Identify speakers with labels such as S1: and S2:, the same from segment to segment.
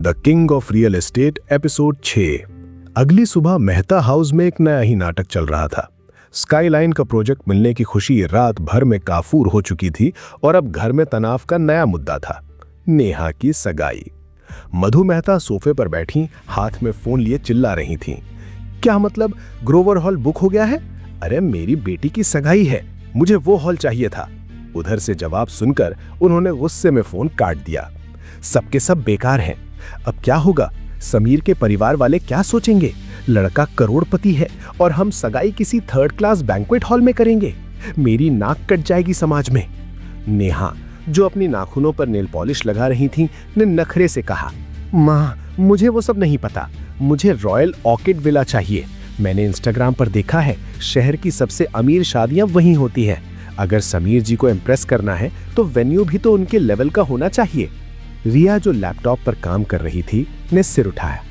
S1: The king of real estate episode 6। अगली सुबह Mehta house में एक नया ही नाटक चल रहा था। स्काईलाइन का प्रोजेक्ट मिलने की खुशी रात भर में काफूर हो चुकी थी और अब घर में तनाव का नया मुद्दा था, नेहा की सगाई। मधु मेहता सोफे पर बैठी हाथ में फोन लिए चिल्ला रही थीं। क्या मतलब, ग्रोवर हॉल बुक हो गया है? अरे मेरी बेटी की सगाई है, मुझे वो हॉल चाहिए था। उधर से जवाब सुनकर उन्होंने गुस्से में फोन काट दिया। सबके सब बेकार हैं। अब क्या होगा? समीर के परिवार वाले क्या सोचेंगे? लड़का करोड़पति है और हम सगाई किसी थर्ड क्लास बैंक्वेट हॉल में करेंगे। मेरी नाक कट जाएगी समाज में। नेहा, जो अपनी नाखूनों पर नेल पॉलिश लगा रही थी, ने नखरे से कहा, माँ मुझे वो सब नहीं पता, मुझे रॉयल ऑर्किड विला चाहिए। मैंने इंस्टाग्राम पर देखा है, शहर की सबसे अमीर शादियां वहीं होती हैं। अगर समीर जी को इम्प्रेस करना है तो वेन्यू भी तो उनके लेवल का होना चाहिए। रिया, जो लैपटॉप पर काम कर रही थी, ने सिर उठाया।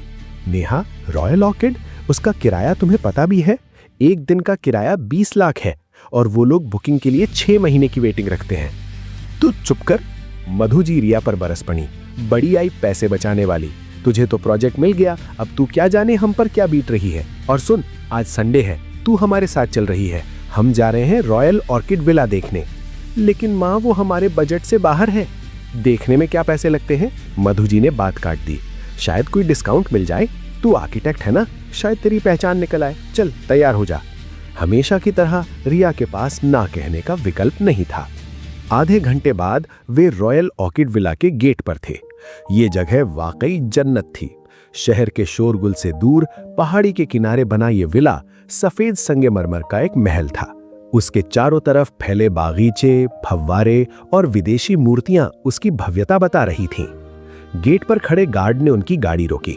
S1: नेहा, रॉयल ऑर्किड, उसका किराया तुम्हें पता भी है? एक दिन का किराया 20 लाख है और वो लोग बुकिंग के लिए 6 महीने की वेटिंग रखते हैं। तू चुप कर। मधु जी रिया पर बरस पड़ी। बड़ी आई पैसे बचाने वाली। तुझे तो प्रोजेक्ट मिल गया, अब तू क्या जाने हम पर क्या बीत रही है। और सुन, आज संडे है, तू हमारे साथ चल रही है। हम जा रहे हैं रॉयल ऑर्किड विला देखने। लेकिन माँ, वो हमारे बजट से बाहर है। देखने में क्या पैसे लगते हैं? मधु जी ने बात काट दी। शायद कोई डिस्काउंट मिल जाए। तू आर्किटेक्ट है ना, शायद तेरी पहचान निकल आए। चल तैयार हो जा। हमेशा की तरह रिया के पास ना कहने का विकल्प नहीं था। आधे घंटे बाद वे रॉयल ऑर्किड विला के गेट पर थे। ये जगह वाकई जन्नत थी। शहर के शोरगुल से दूर पहाड़ी के किनारे बना ये विला सफेद संगमरमर का एक महल था। उसके चारों तरफ फैले बागीचे, फव्वारे और विदेशी मूर्तियां उसकी भव्यता बता रही थीं। गेट पर खड़े गार्ड ने उनकी गाड़ी रोकी।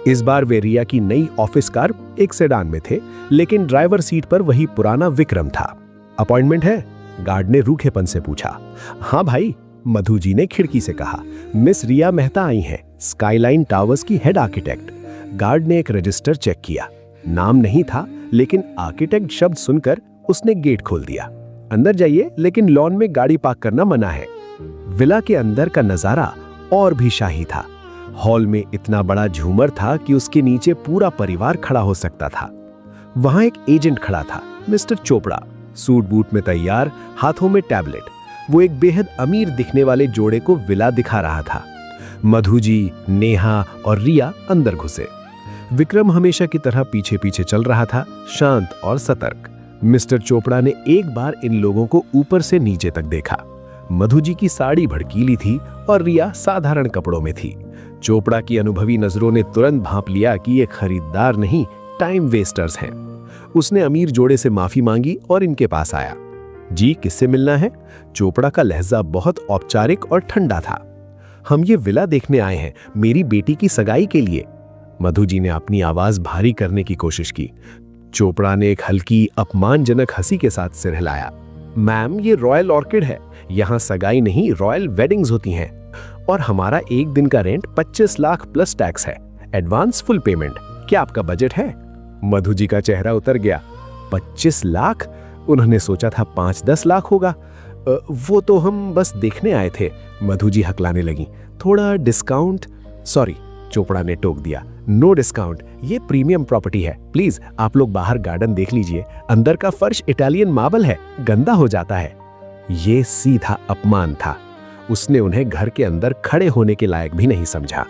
S1: इस बार वे रिया की नई ऑफिस कार एक सेडान में थे, लेकिन ड्राइवर सीट पर वही पुराना विक्रम था। अपॉइंटमेंट है? गार्ड ने रूखेपन से पूछा। हाँ भाई, मधु जी ने खिड़की से कहा। मिस रिया मेहता आई हैं, स्काईलाइन टावर्स की हेड आर्किटेक्ट। गार्ड ने एक रजिस्टर चेक किया। नाम नहीं था, लेकिन आर्किटेक्ट शब्द सुनकर उसने गेट खोल दिया। अंदर जाइए, लेकिन लॉन में गाड़ी पार्क करना मना है। विला के अंदर का नजारा और भी शाही था। हॉल में इतना बड़ा झूमर था कि उसके नीचे पूरा परिवार खड़ा हो सकता था। वहां एक एजेंट खड़ा था, मिस्टर चोपड़ा, सूट बूट में तैयार, हाथों में टैबलेट। वो एक बेहद अमीर दिखने वाले जोड़े को विला दिखा रहा था। मधु जी, नेहा और रिया अंदर घुसे। विक्रम हमेशा की तरह पीछे पीछे चल रहा था, शांत और सतर्क। मिस्टर चोपड़ा ने एक बार इन लोगों को ऊपर से नीचे तक देखा। मधु जी की साड़ी भड़कीली थी और रिया साधारण कपड़ों में थी। चोपड़ा की अनुभवी नजरों ने तुरंत भांप लिया कि ये खरीदार नहीं, टाइम वेस्टर्स हैं। उसने अमीर जोड़े से माफी मांगी और इनके पास आया। जी, किससे मिलना है? चोपड़ा का लहजा बहुत औपचारिक और ठंडा था। हम ये विला देखने आए हैं, मेरी बेटी की सगाई के लिए। मधु जी ने अपनी आवाज भारी करने की कोशिश की। चोपड़ा ने एक हल्की अपमानजनक हंसी के साथ सिर हिलाया। मैम, ये रॉयल ऑर्किड है, यहाँ सगाई नहीं रॉयल वेडिंग्स होती हैं। और हमारा एक दिन का रेंट 25 लाख प्लस टैक्स है। Advance full payment. क्या आपका बजट है? मधु जी का चेहरा उतर गया। 25 लाख? उन्होंने सोचा था 5-10 लाख होगा। वो तो हम बस देखने आए थे। मधु जी हकलाने लगी। थोड़ा डिस्काउंट? सॉरी, चोपड़ा ने टोक दिया। नो डिस्काउंट, ये प्रीमियम प्रॉपर्टी है। प्लीज आप लोग बाहर गार्डन देख लीजिए। अंदर का फर्श इटालियन मार्बल है, गंदा हो जाता है। ये सीधा अपमान था। उसने उन्हें घर के अंदर खड़े होने के लायक भी नहीं समझा।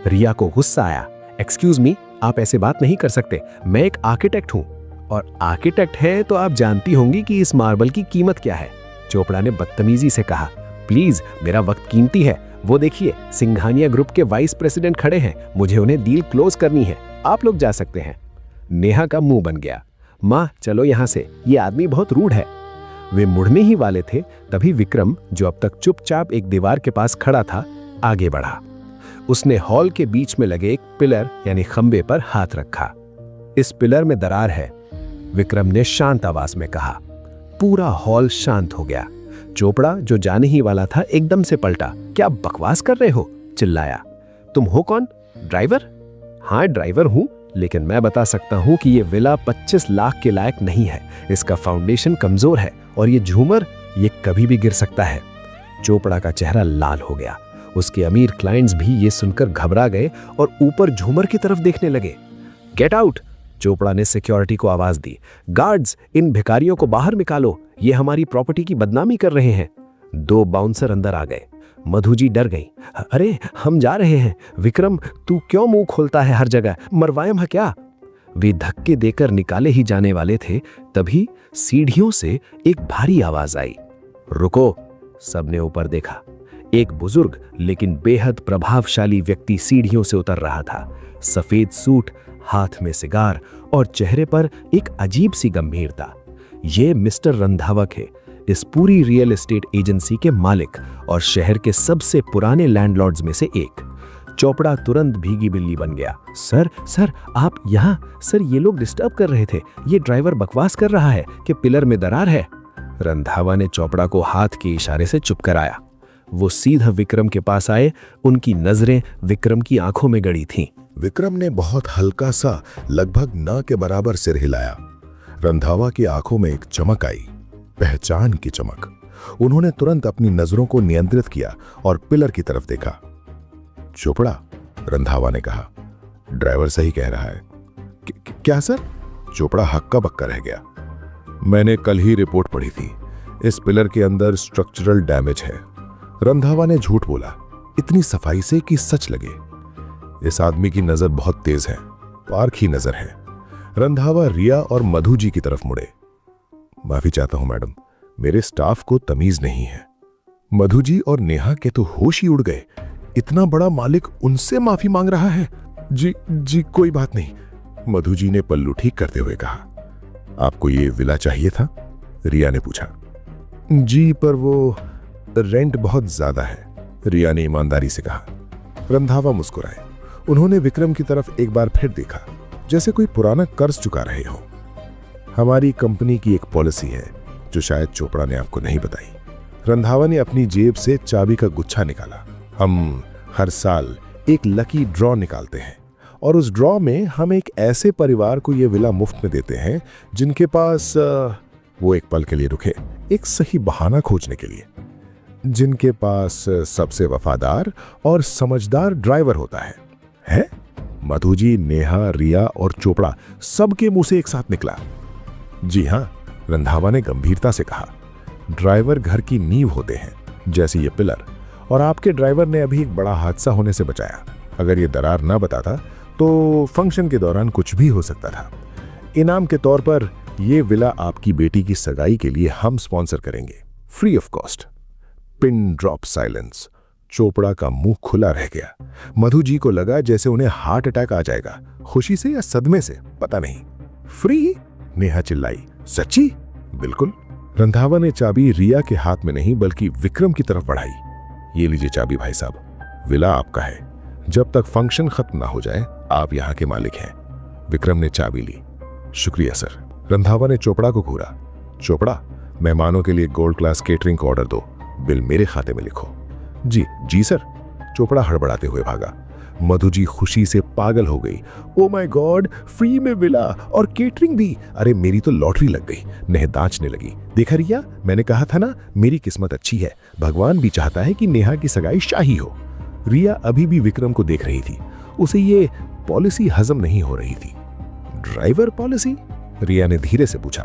S1: रिया को गुस्सा आया। एक्सक्यूज मी, आप ऐसे बात नहीं कर सकते। मैं एक आर्किटेक्ट हूँ, और आर्किटेक्ट है तो आप जानती होंगी कि इस मार्बल की कीमत क्या है। चोपड़ा ने बदतमीजी से कहा। प्लीज, मेरा वक्त कीमती है। वो देखिए, सिंघानिया ग्रुप के वाइस प्रेसिडेंट खड़े हैं, मुझे उन्हें डील क्लोज करनी है। आप लोग जा सकते हैं। नेहा का मुंह बन गया। माँ चलो यहाँ से, ये आदमी बहुत रूड है। वे मुड़ने ही वाले थे, तभी विक्रम, जो अब तक चुपचाप एक दीवार के पास खड़ा था, आगे बढ़ा। उसने हॉल के बीच में लगे एक पिलर यानी खंबे पर हाथ रखा। इस पिलर में दरार है, विक्रम ने शांत आवाज में कहा। पूरा हॉल शांत हो गया। चोपड़ा, जो जाने ही वाला था, एकदम से पलटा। क्या बकवास कर रहे हो? चिल्लाया। तुम हो कौन? ड्राइवर? हाँ ड्राइवर हूं, लेकिन मैं बता सकता हूं कि ये विला 25 लाख के लायक नहीं है। इसका फाउंडेशन कमजोर है और ये झूमर, ये कभी भी गिर सकता है। चोपड़ा का चेहरा लाल हो गया। उसके अमीर क्लाइंट्स भी ये सुनकर घबरा गए और ऊपर झूमर की तरफ देखने लगे। Get out! चोपड़ा ने सिक्योरिटी को आवाज दी। गार्ड्स, इन भिखारियों को बाहर निकालो, ये हमारी प्रॉपर्टी की बदनामी कर रहे हैं। 2 बाउंसर अंदर आ गए। मधु जी डर गई। अरे हम जा रहे हैं। विक्रम, तू क्यों मुंह खोलता है हर जगह? मरवाएम है क्या? वे धक्के देकर निकाले ही जाने वाले थे, तभी सीढ़ियों से एक भारी आवाज आई। रुको! सबने ऊपर देखा। एक बुजुर्ग लेकिन बेहद प्रभावशाली व्यक्ति सीढ़ियों से उतर रहा था। सफेद सूट, हाथ में सिगार और चेहरे पर एक अजीब सी गंभीरता। ये मिस्टर रंधावा है, इस पूरी रियल एस्टेट एजेंसी के मालिक और शहर के सबसे पुराने लैंडलॉर्ड्स में से एक। चोपड़ा तुरंत भीगी बिल्ली बन गया। सर आप यहाँ? सर, ये लोग डिस्टर्ब कर रहे थे। ये ड्राइवर बकवास कर रहा है कि पिलर में दरार है। रंधावा ने चोपड़ा को हाथ के इशारे से चुप कराया। वो सीधा विक्रम के पास आए। उनकी नजरें विक्रम की आंखों में गड़ी थीं।
S2: विक्रम ने बहुत हल्का सा, लगभग न के बराबर सिर हिलाया। रंधावा की आंखों में एक चमक आई, पहचान की चमक। उन्होंने तुरंत अपनी नजरों को नियंत्रित किया और पिलर की तरफ देखा। चोपड़ा, रंधावा ने कहा, ड्राइवर सही कह रहा है। क्या सर? चोपड़ा हक्का बक्का रह गया। मैंने कल ही रिपोर्ट पढ़ी थी। इस पिलर के अंदर स्ट्रक्चरल डैमेज है। रंधावा ने झूठ बोला, इतनी सफाई से कि सच लगे। इस आदमी की नजर बहुत तेज है, पार्क ही नजर है। रंधावा रिया और मधु जी की तरफ मुड़े। माफी चाहता हूं मैडम, मेरे स्टाफ को तमीज नहीं है। मधु जी और नेहा के तो होश ही उड़ गए। इतना बड़ा मालिक उनसे माफी मांग रहा है। जी कोई बात नहीं, मधु जी ने पल्लू ठीक करते हुए कहा। आपको ये विला चाहिए था? रिया ने पूछा। जी, पर वो रेंट बहुत ज्यादा है, रिया ने ईमानदारी से कहा। रंधावा मुस्कुराए। उन्होंने विक्रम की तरफ एक बार फिर देखा, जैसे कोई पुराना कर्ज चुका रहे हो। हमारी कंपनी की एक पॉलिसी है जो शायद चोपड़ा ने आपको नहीं बताई। रंधावा ने अपनी जेब से चाबी का गुच्छा निकाला। हम हर साल एक लकी ड्रॉ निकालते हैं और उस ड्रॉ में हम एक ऐसे परिवार को यह विला मुफ्त में देते हैं जिनके पास वो एक पल के लिए रुके, एक सही बहाना खोजने के लिए, जिनके पास सबसे वफादार और समझदार ड्राइवर होता है। मधु जी, नेहा, रिया और चोपड़ा सबके मुंह से एक साथ निकला। जी हां, रंधावा ने गंभीरता से कहा। ड्राइवर घर की नींव होते हैं, जैसे ये पिलर, और आपके ड्राइवर ने अभी एक बड़ा हादसा होने से बचाया। अगर ये दरार ना बताता तो फंक्शन के दौरान कुछ भी हो सकता था। इनाम के तौर पर यह विला आपकी बेटी की सगाई के लिए हम स्पॉन्सर करेंगे, free of cost. Pin drop silence. Chopra का मुंह खुला रह गया। मधु जी को लगा जैसे उन्हें हार्ट अटैक आ जाएगा, खुशी से या सदमे से, पता नहीं। फ्री? नेहा चिल्लाई। सच्ची? बिल्कुल। रंधावा ने चाबी रिया के हाथ में नहीं बल्कि विक्रम की तरफ बढ़ाई। ये लीजिए चाबी भाई साहब, विला आपका है। जब तक फंक्शन खत्म ना हो जाए आप यहाँ के मालिक हैं। विक्रम ने चाबी ली। शुक्रिया सर। रंधावा ने चोपड़ा को घूरा। चोपड़ा, मेहमानों के लिए गोल्ड क्लास केटरिंग का ऑर्डर दो, बिल मेरे खाते में लिखो। जी सर। चोपड़ा हड़बड़ाते हुए भागा। मधु जी खुशी से पागल हो गई। ओ माय गॉड, फ्री में विला और केटरिंग भी। अरे मेरी तो लॉटरी लग गई। नेहा दांचने लगी। देखा रिया, मैंने कहा था ना, मेरी किस्मत अच्छी है। भगवान भी चाहता है कि नेहा की सगाई शाही हो। रिया अभी भी विक्रम को देख रही थी। उसे ये पॉलिसी हजम नहीं हो रही थी। Driver policy? रिया ने धीरे से पूछा।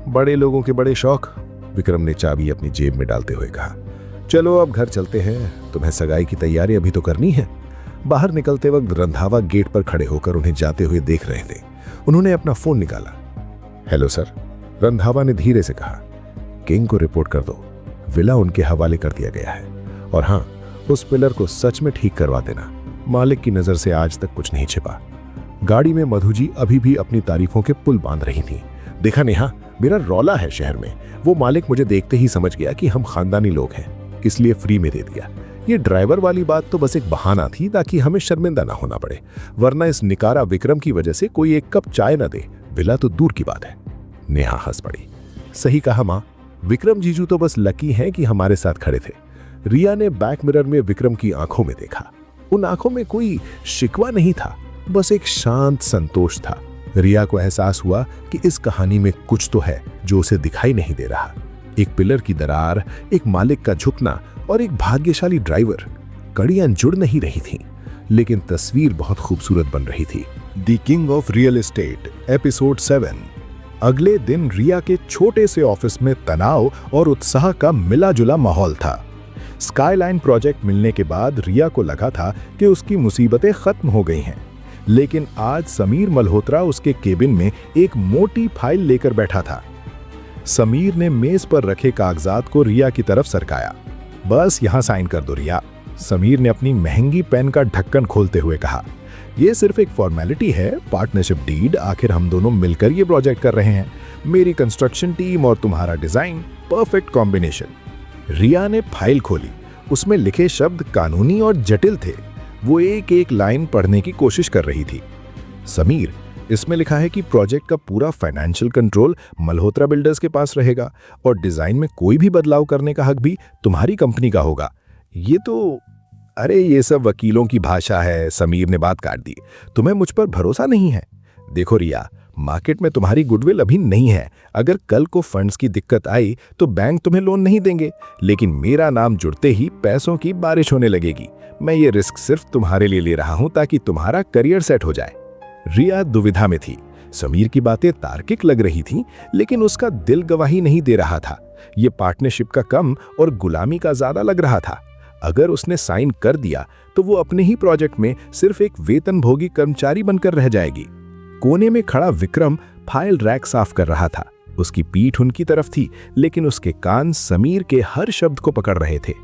S2: बड़े लोगों के बड़े शौक, विक्रम ने चाबी अपनी जेब में डालते हुए कहा। चलो अब घर चलते हैं, तुम्हें सगाई की तैयारी अभी तो करनी है। बाहर निकलते वक्त रंधावा गेट पर खड़े होकर उन्हें जाते हुए देख रहे थे। उन्होंने अपना फोन निकाला। हेलो सर, रंधावा ने धीरे से कहा। किंग को रिपोर्ट कर दो, विला उनके हवाले कर दिया गया है। और हाँ, उस पिलर को सच में ठीक करवा देना। मालिक की नजर से आज तक कुछ नहीं छिपा। गाड़ी में मधु जी अभी भी अपनी तारीफों के पुल बांध रही थी। देखा नेहा, मेरा रौला है शहर में। वो मालिक मुझे देखते ही समझ गया कि हम खानदानी लोग हैं, इसलिए फ्री में दे दिया। ये ड्राइवर वाली बात तो बस एक बहाना थी ताकि हमें शर्मिंदा ना होना पड़े, वरना इस निकारा विक्रम की वजह से कोई एक कप चाय ना दे, विला तो दूर की बात है। नेहा हंस पड़ी। सही कहा माँ, विक्रम जीजू तो बस लकी हैं कि हमारे साथ खड़े थे। रिया ने बैक मिरर में विक्रम की आंखों में देखा। उन आंखों में कोई शिकवा नहीं था, बस एक शांत संतोष था। रिया को एहसास हुआ कि इस कहानी में कुछ तो है जो उसे दिखाई नहीं दे रहा। एक पिलर की दरार, एक मालिक का झुकना और एक भाग्यशाली ड्राइवर। कड़ियां जुड़ नहीं रही थीं, लेकिन तस्वीर बहुत खूबसूरत बन रही थी। The king of real estate episode 7। अगले दिन रिया के छोटे से ऑफिस में तनाव और उत्साह का मिला जुला माहौल था। स्काईलाइन प्रोजेक्ट मिलने के बाद रिया को लगा था कि उसकी मुसीबतें खत्म हो गई हैं, लेकिन आज समीर मल्होत्रा उसके केबिन में एक मोटी फाइल लेकर बैठा था। समीर ने मेज पर रखे कागजात को रिया की तरफ सरकाया। बस यहां साइन कर दो रिया, समीर ने अपनी महंगी पेन का ढक्कन खोलते हुए कहा। यह सिर्फ एक फॉर्मेलिटी है, पार्टनरशिप डीड, आखिर हम दोनों मिलकर ये प्रोजेक्ट कर रहे हैं। मेरी कंस्ट्रक्शन टीम और तुम्हारा डिजाइन, परफेक्ट कॉम्बिनेशन। रिया ने फाइल खोली। उसमें लिखे शब्द कानूनी और जटिल थे। वो एक एक लाइन पढ़ने की कोशिश कर रही थी। समीर, इसमें लिखा है कि प्रोजेक्ट का पूरा फाइनेंशियल कंट्रोल मल्होत्रा बिल्डर्स के पास रहेगा और डिजाइन में कोई भी बदलाव करने का हक भी तुम्हारी कंपनी का होगा। ये तो, अरे ये सब वकीलों की भाषा है, समीर ने बात काट दी। तुम्हें मुझ पर भरोसा नहीं है? देखो रिया, मार्केट में तुम्हारी गुडविल अभी नहीं है। अगर कल को फंड्स की दिक्कत आई तो बैंक तुम्हें लोन नहीं देंगे, लेकिन मेरा नाम जुड़ते ही पैसों की बारिश होने लगेगी। मैं ये रिस्क सिर्फ तुम्हारे लिए ले रहा हूं ताकि तुम्हारा करियर सेट हो जाए। रिया दुविधा में थी। समीर की बातें तार्किक लग रही थीं, लेकिन उसका दिल गवाही नहीं दे रहा था। ये पार्टनरशिप का कम और गुलामी का ज्यादा लग रहा था। अगर उसने साइन कर दिया तो वो अपने ही प्रोजेक्ट में सिर्फ एक वेतनभोगी कर्मचारी बनकर रह जाएगी। कोने में खड़ा विक्रम फाइल रैक साफ कर रहा था। उसकी पीठ उनकी तरफ थी, लेकिन उसके कान समीर के हर शब्द को पकड़ रहे थे।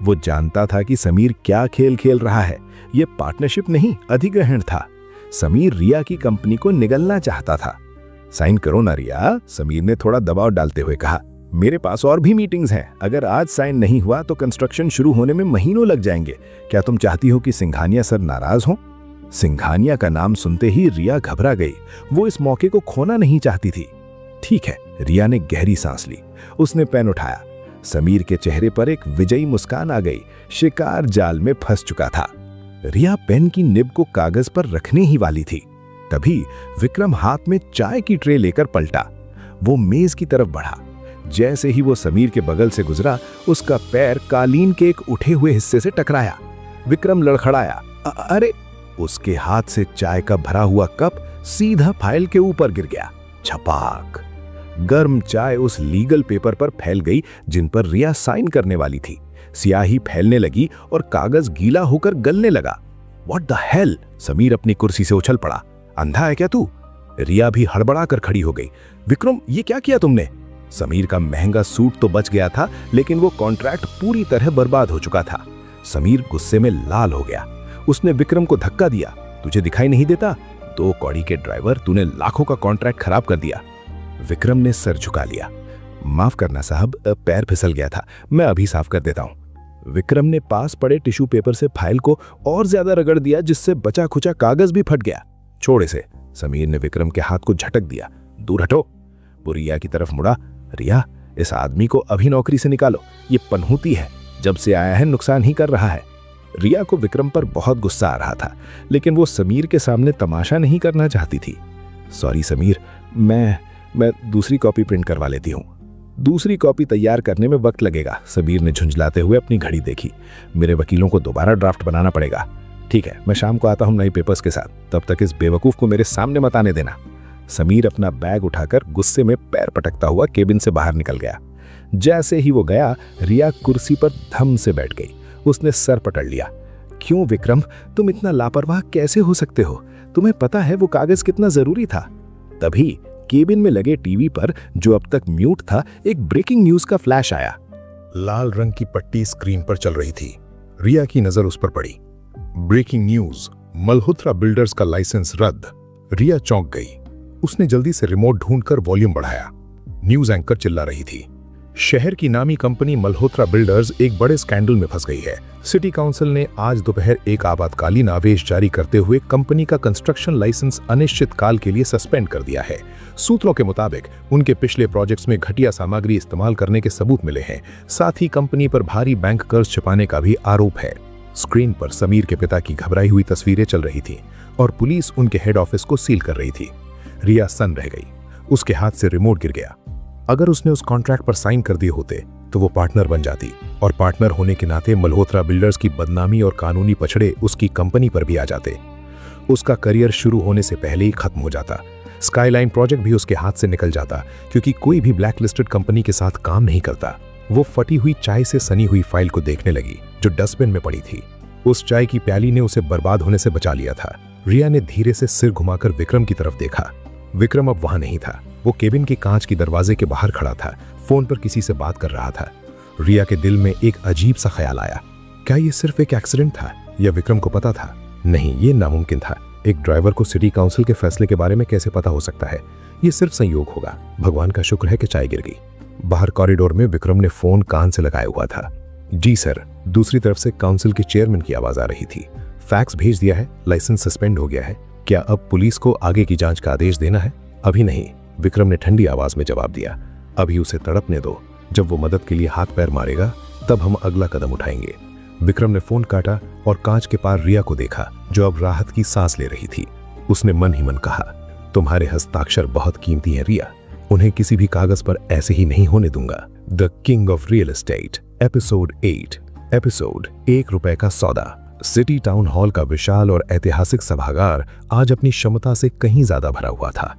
S2: वो जानता था कि समीर क्या खेल खेल रहा है। ये पार्टनरशिप नहीं, अधिग्रहण था। समीर रिया की कंपनी को निगलना चाहता था। साइन करो ना रिया, समीर ने थोड़ा दबाव डालते हुए कहा। मेरे पास और भी मीटिंग्स हैं। अगर आज साइन नहीं हुआ तो कंस्ट्रक्शन शुरू होने में महीनों लग जाएंगे। क्या तुम चाहती हो कि सिंघानिया सर नाराज हों? सिंघानिया का नाम सुनते ही रिया घबरा गई। वो इस मौके को खोना नहीं चाहती थी। ठीक है, रिया ने गहरी सांस ली। उसने पेन उठाया। समीर के चेहरे पर एक विजयी मुस्कान आ गई। शिकार जाल में फंस चुका था। रिया पेन की निब को कागज पर रखने ही वाली थी, तभी विक्रम हाथ में चाय की ट्रे लेकर पलटा। वो मेज की तरफ बढ़ा। जैसे ही वो समीर के बगल से गुजरा, उसका पैर कालीन के एक उठे हुए हिस्से से टकराया। विक्रम लड़खड़ाया। अरे! उसके हाथ से चाय का भरा हुआ कप सीधा फाइल के ऊपर गिर गया। छपाक! गर्म चाय उस लीगल पेपर पर फैल गई जिन पर रिया साइन करने वाली थी। स्याही फैलने लगी और कागज गीला होकर गलने लगा। What the hell? समीर अपनी कुर्सी से उछल पड़ा। अंधा है क्या तू? रिया भी हड़बड़ा कर खड़ी हो गई। विक्रम, ये क्या किया तुमने? समीर का महंगा सूट तो बच गया था, लेकिन वो कॉन्ट्रैक्ट पूरी तरह बर्बाद हो चुका था। समीर गुस्से में लाल हो गया। उसने विक्रम को धक्का दिया। तुझे दिखाई नहीं देता? 2 कौड़ी के ड्राइवर, तूने लाखों का कॉन्ट्रैक्ट खराब कर दिया। विक्रम ने सर झुका लिया। माफ करना साहब, पैर फिसल गया था, मैं अभी साफ कर देता हूं। विक्रम ने पास पड़े टिश्यू पेपर से फाइल को और ज्यादा रगड़ दिया, जिससे बचा खुचा कागज भी फट गया। छोड़ इसे, समीर ने विक्रम के हाथ को झटक दिया। दूर हटो। वो रिया की तरफ मुड़ा। रिया, इस आदमी को अभी नौकरी से निकालो। ये पनहूती है, जब से आया है नुकसान ही कर रहा है। रिया को विक्रम पर बहुत गुस्सा आ रहा था, लेकिन वो समीर के सामने तमाशा नहीं करना चाहती थी। सॉरी समीर, मैं दूसरी कॉपी प्रिंट करवा लेती हूँ। दूसरी कॉपी तैयार करने में वक्त लगेगा, समीर ने झुंझलाते हुए अपनी घड़ी देखी। मेरे वकीलों को दोबारा ड्राफ्ट बनाना पड़ेगा। ठीक है, मैं शाम को आता हूँ नए पेपर्स के साथ, तब तक इस बेवकूफ को मेरे सामने मत आने देना। समीर अपना बैग उठाकर गुस्से में पैर पटकता हुआ केबिन से बाहर निकल गया। जैसे ही वो गया, रिया कुर्सी पर धम से बैठ गई। उसने सर पकड़ लिया। क्यों विक्रम, तुम इतना लापरवाह कैसे हो सकते हो? तुम्हें पता है वो कागज कितना जरूरी था? तभी केबिन में लगे टीवी पर, जो अब तक म्यूट था, एक ब्रेकिंग न्यूज का फ्लैश आया।
S1: लाल रंग की पट्टी स्क्रीन पर चल रही थी। रिया की नजर उस पर पड़ी। ब्रेकिंग न्यूज, मल्होत्रा बिल्डर्स का लाइसेंस रद्द। रिया चौंक गई। उसने जल्दी से रिमोट ढूंढकर वॉल्यूम बढ़ाया। न्यूज एंकर चिल्ला रही थी, शहर की नामी कंपनी मल्होत्रा बिल्डर्स एक बड़े स्कैंडल में फंस गई है। सिटी काउंसिल ने आज दोपहर एक आपातकालीन आदेश जारी करते हुए कंपनी का कंस्ट्रक्शन लाइसेंस अनिश्चित काल के लिए सस्पेंड कर दिया है। सूत्रों के मुताबिक उनके पिछले प्रोजेक्ट्स में घटिया सामग्री इस्तेमाल करने के सबूत मिले हैं। साथ ही कंपनी पर भारी बैंक कर्ज छिपाने का भी आरोप है। स्क्रीन पर समीर के पिता की घबराई हुई तस्वीरें चल रही थी और पुलिस उनके हेड ऑफिस को सील कर रही थी। रिया सन्न रह गई। उसके हाथ से रिमोट गिर गया। अगर उसने उस कॉन्ट्रैक्ट पर साइन कर दिए होते
S2: तो वो पार्टनर बन जाती, और पार्टनर होने के नाते मल्होत्रा बिल्डर्स की बदनामी और कानूनी पछड़े उसकी कंपनी पर भी आ जाते। उसका करियर शुरू होने से पहले ही खत्म हो जाता। स्काईलाइन प्रोजेक्ट भी उसके हाथ से निकल जाता, क्योंकि कोई भी ब्लैक लिस्टेड कंपनी के साथ काम नहीं करता। वो फटी हुई चाय से सनी हुई फाइल को देखने लगी जो डस्टबिन में पड़ी थी। उस चाय की प्याली ने उसे बर्बाद होने से बचा लिया था। रिया ने धीरे से सिर घुमाकर विक्रम की तरफ देखा। विक्रम अब वहां नहीं था। वो केबिन के कांच के दरवाजे के बाहर खड़ा था, फोन पर किसी से बात कर रहा था। रिया के दिल में एक अजीब सा ख्याल आया। क्या ये सिर्फ एक एक्सीडेंट था या विक्रम को पता था? नहीं, ये नामुमकिन था। एक ड्राइवर को सिटी काउंसिल के फैसले के बारे में कैसे पता हो सकता है? ये सिर्फ संयोग होगा। भगवान का शुक्र है कि चाय गिर गई। बाहर कॉरिडोर में विक्रम ने फोन कान से लगाया हुआ था। जी सर। दूसरी तरफ से काउंसिल के चेयरमैन की आवाज आ रही थी। फैक्स भेज दिया है, लाइसेंस सस्पेंड हो गया है। क्या अब पुलिस को आगे की जांच का आदेश देना है? अभी नहीं, विक्रम ने ठंडी आवाज में जवाब दिया। अभी उसे तड़पने दो। जब वो मदद के लिए हाथ पैर मारेगा तब हम अगला कदम उठाएंगे। विक्रम ने फोन काटा और कांच के पार रिया को देखा, जो अब राहत की सांस ले रही थी। उसने मन ही मन कहा, तुम्हारे हस्ताक्षर बहुत कीमती हैं रिया, उन्हें किसी भी कागज पर ऐसे ही नहीं होने दूंगा। The king of real estate, episode 8। Episode 1 रुपए का सौदा। सिटी टाउन हॉल का विशाल और ऐतिहासिक सभागार आज अपनी क्षमता से कहीं ज्यादा भरा हुआ था।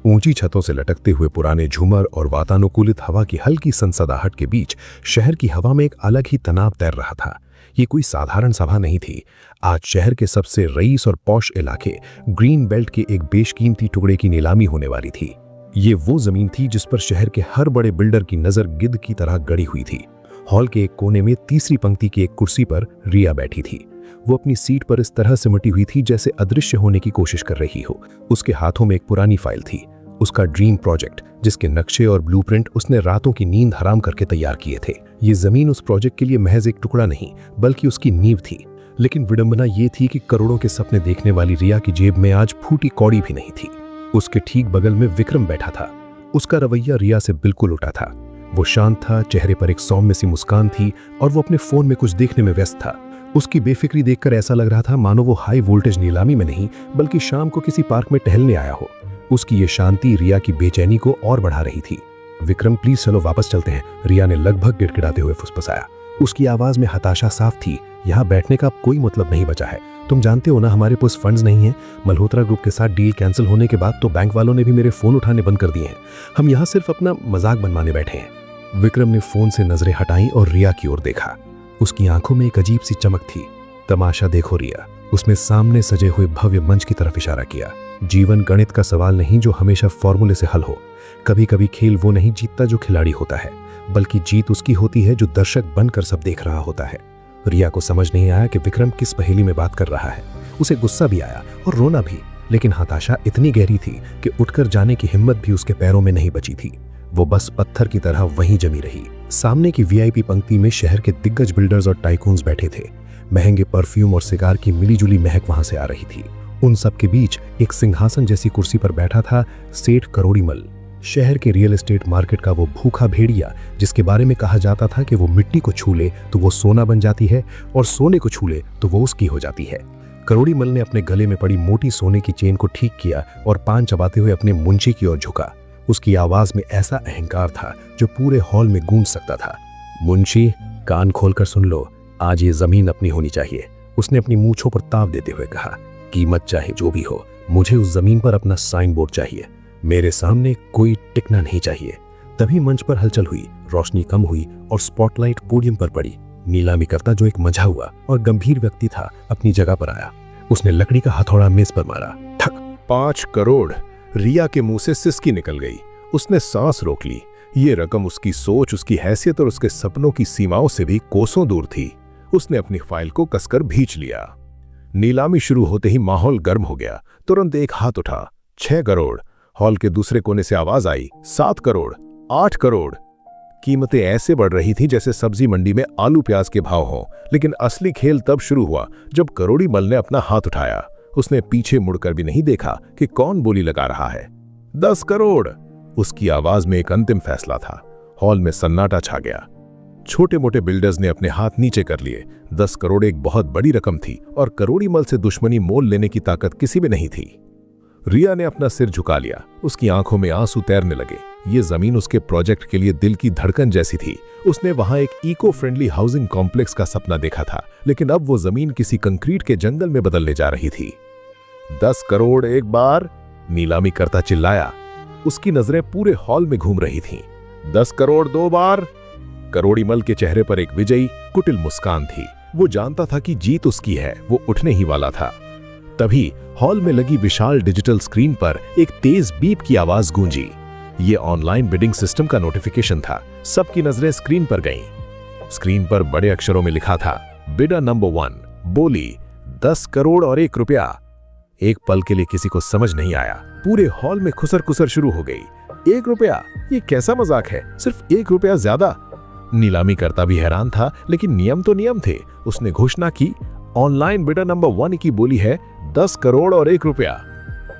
S2: ऊंची छतों से लटकते हुए पुराने झूमर और वातानुकूलित हवा की हल्की सनसनाहट के बीच शहर की हवा में एक अलग ही तनाव तैर रहा था। ये कोई साधारण सभा नहीं थी। आज शहर के सबसे रईस और पॉश इलाके ग्रीन बेल्ट के एक बेशकीमती टुकड़े की नीलामी होने वाली थी। ये वो जमीन थी जिस पर शहर के हर बड़े बिल्डर की नजर गिद्ध की तरह गड़ी हुई थी। हॉल के एक कोने में तीसरी पंक्ति की एक कुर्सी पर रिया बैठी थी। वो अपनी सीट पर इस तरह सिमटी हुई थी जैसे अदृश्य होने की कोशिश कर रही हो। उसके हाथों में एक पुरानी फाइल थी, उसका ड्रीम प्रोजेक्ट, जिसके नक्शे और ब्लूप्रिंट उसने रातों की नींद हराम करके तैयार किए थे। ये जमीन उस प्रोजेक्ट के लिए महज एक टुकड़ा नहीं, बल्कि उसकी नींव थी। लेकिन विडंबना ये थी कि करोड़ों के सपने देखने वाली रिया की जेब में आज फूटी कौड़ी भी नहीं थी। उसके ठीक बगल में विक्रम बैठा था। उसका रवैया रिया से बिल्कुल उल्टा था। वो शांत था, चेहरे पर एक सौम्य सी मुस्कान थी और वो अपने फोन में कुछ देखने में व्यस्त था। उसकी बेफिक्री देखकर ऐसा लग रहा था मानो वो हाई वोल्टेज नीलामी में नहीं, बल्कि शाम को किसी पार्क में टहलने आया हो। उसकी ये शांति रिया की बेचैनी को और बढ़ा रही थी। विक्रम प्लीज चलो वापस चलते हैं, रिया ने लगभग गिड़गिड़ाते हुए फुसफुसाया। उसकी आवाज में हताशा साफ थी। यहाँ बैठने का अब कोई मतलब नहीं बचा है। तुम जानते हो ना, हमारे पास फंड्स नहीं है। मल्होत्रा ग्रुप के साथ डील कैंसिल होने के बाद तो बैंक वालों ने भी मेरे फोन उठाने बंद कर दिए हैं। हम यहाँ सिर्फ अपना मजाक बनवाने बैठे हैं। विक्रम ने फोन से नजरें हटाई और रिया की ओर देखा। उसकी आंखों में एक अजीब सी चमक थी। तमाशा देखो रिया, उसने सामने सजे हुए भव्य मंच की तरफ इशारा किया। जीवन गणित का सवाल नहीं जो हमेशा फॉर्मूले से हल हो। कभी कभी खेल वो नहीं जीतता जो खिलाड़ी होता है, बल्कि जीत उसकी होती है जो दर्शक बनकर सब देख रहा होता है। रिया को समझ नहीं आया कि विक्रम किस पहेली में बात कर रहा है। उसे गुस्सा भी आया और रोना भी, लेकिन हताशा इतनी गहरी थी कि उठकर जाने की हिम्मत भी उसके पैरों में नहीं बची थी। वो बस पत्थर की तरह वहीं जमी रही। सामने की वीआईपी पंक्ति में शहर के दिग्गज बिल्डर्स और टाइकून्स बैठे थे। महंगे परफ्यूम और सिगार की मिलीजुली महक वहां से आ रही थी। उन सब के बीच एक सिंहासन जैसी कुर्सी पर बैठा था सेठ करोड़ीमल, शहर के रियल एस्टेट मार्केट का वो भूखा भेड़िया जिसके बारे में कहा जाता था कि वो मिट्टी को छू ले तो वो सोना बन जाती है और सोने को छू ले तो वो उसकी हो जाती है। करोड़ीमल ने अपने गले में पड़ी मोटी सोने की चेन को ठीक किया और पान चबाते हुए अपने मुंशी की ओर झुका। उसकी आवाज में ऐसा अहंकार था जो पूरे हॉल में गूंज सकता था। मुंशी, कान खोलकर सुन लो, आज ये जमीन अपनी होनी चाहिए। उसने अपनी मूंछों पर ताव देते हुए कहा, कीमत चाहे जो भी हो, मुझे उस जमीन पर अपना साइन बोर्ड चाहिए। मेरे सामने कोई टिकना नहीं चाहिए। तभी मंच पर हलचल हुई, रोशनी कम हुई और स्पॉटलाइट पोडियम पर पड़ी। नीलामी करता जो एक मंझा हुआ और गंभीर व्यक्ति था अपनी जगह पर आया। उसने लकड़ी का हथौड़ा मेज पर मारा। ठक।
S1: 5 करोड़। रिया के मुंह से सिसकी निकल गई। उसने सांस रोक ली। ये रकम उसकी सोच, उसकी हैसियत और उसके सपनों की सीमाओं से भी कोसों दूर थी। उसने अपनी फाइल को कसकर भींच लिया। नीलामी शुरू होते ही माहौल गर्म हो गया। तुरंत एक हाथ उठा। 6 करोड़। हॉल के दूसरे कोने से आवाज आई, 7 करोड़, 8 करोड़। कीमतें ऐसे बढ़ रही थी जैसे सब्जी मंडी में आलू प्याज के भाव हों। लेकिन असली खेल तब शुरू हुआ जब करोड़ीमल ने अपना हाथ उठाया। उसने पीछे मुड़कर भी नहीं देखा कि कौन बोली लगा रहा है। 10 करोड़। उसकी आवाज में एक अंतिम फैसला था। हॉल में सन्नाटा छा गया। छोटे मोटे बिल्डर्स ने अपने हाथ नीचे कर लिए। 10 करोड़ एक बहुत बड़ी रकम थी और करोड़ीमल से दुश्मनी मोल लेने की ताकत किसी में नहीं थी। रिया ने अपना सिर झुका लिया। उसकी आंखों में आंसू तैरने लगे। ये जमीन उसके प्रोजेक्ट के लिए दिल की धड़कन जैसी थी। उसने वहां एक इको फ्रेंडली हाउसिंग कॉम्प्लेक्स का सपना देखा था, लेकिन अब वो जमीन किसी कंक्रीट के जंगल में बदलने जा रही थी। 10 करोड़ एक बार, नीलामी करता चिल्लाया। उसकी नजरें पूरे हॉल में घूम रही थीं। 10 करोड़ 2 बार। करोड़ीमल के चेहरे पर एक विजयी कुटिल मुस्कान थी। वो जानता था कि जीत उसकी है, वो उठने ही वाला था। तभी हॉल में लगी विशाल डिजिटल स्क्रीन पर एक तेज बीप की आवाज गूंजी। ये ऑनलाइन बिडिंग सिस्टम का नोटिफिकेशन था। सबकी नजरें स्क्रीन पर गईं। स्क्रीन पर बड़े अक्षरों में लिखा था, बिडर नंबर 1 बोली 10 करोड़ और 1 रुपया। एक पल के लिए किसी को समझ नहीं आया। पूरे हॉल में खुसर-खुसर शुरू हो गई। 1 रुपया, ये कैसा मजाक है? सिर्फ 1 रुपया ज्यादा। नीलामी करता भी हैरान था, लेकिन नियम तो नियम थे। उसने घोषणा की, ऑनलाइन बिडर नंबर 1 की बोली है 10 करोड़ और 1 रुपया।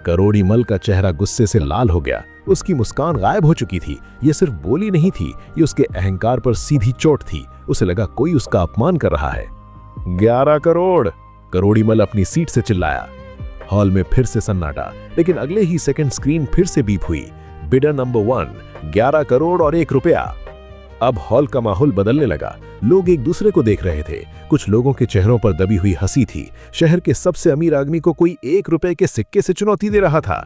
S1: करोड़ीमल का चेहरा गुस्से से लाल हो गया। उसकी मुस्कान गायब हो चुकी थी। ये सिर्फ बोली नहीं थी, ये उसके अहंकार पर सीधी चोट थी। उसे लगा कोई उसका अपमान कर रहा है। 11 करोड़, करोड़ीमल अपनी सीट से चिल्लाया। हॉल में फिर से सन्नाटा, लेकिन अगले ही सेकंड स्क्रीन फिर से बीप हुई, बिडर नंबर 1 11 करोड़ और 1 रुपया। अब हॉल का माहौल बदलने लगा। लोग एक दूसरे को देख रहे थे। कुछ लोगों के चेहरों पर दबी हुई हंसी थी। शहर के सबसे अमीर आदमी को कोई 1 रुपए के सिक्के से चुनौती दे रहा था।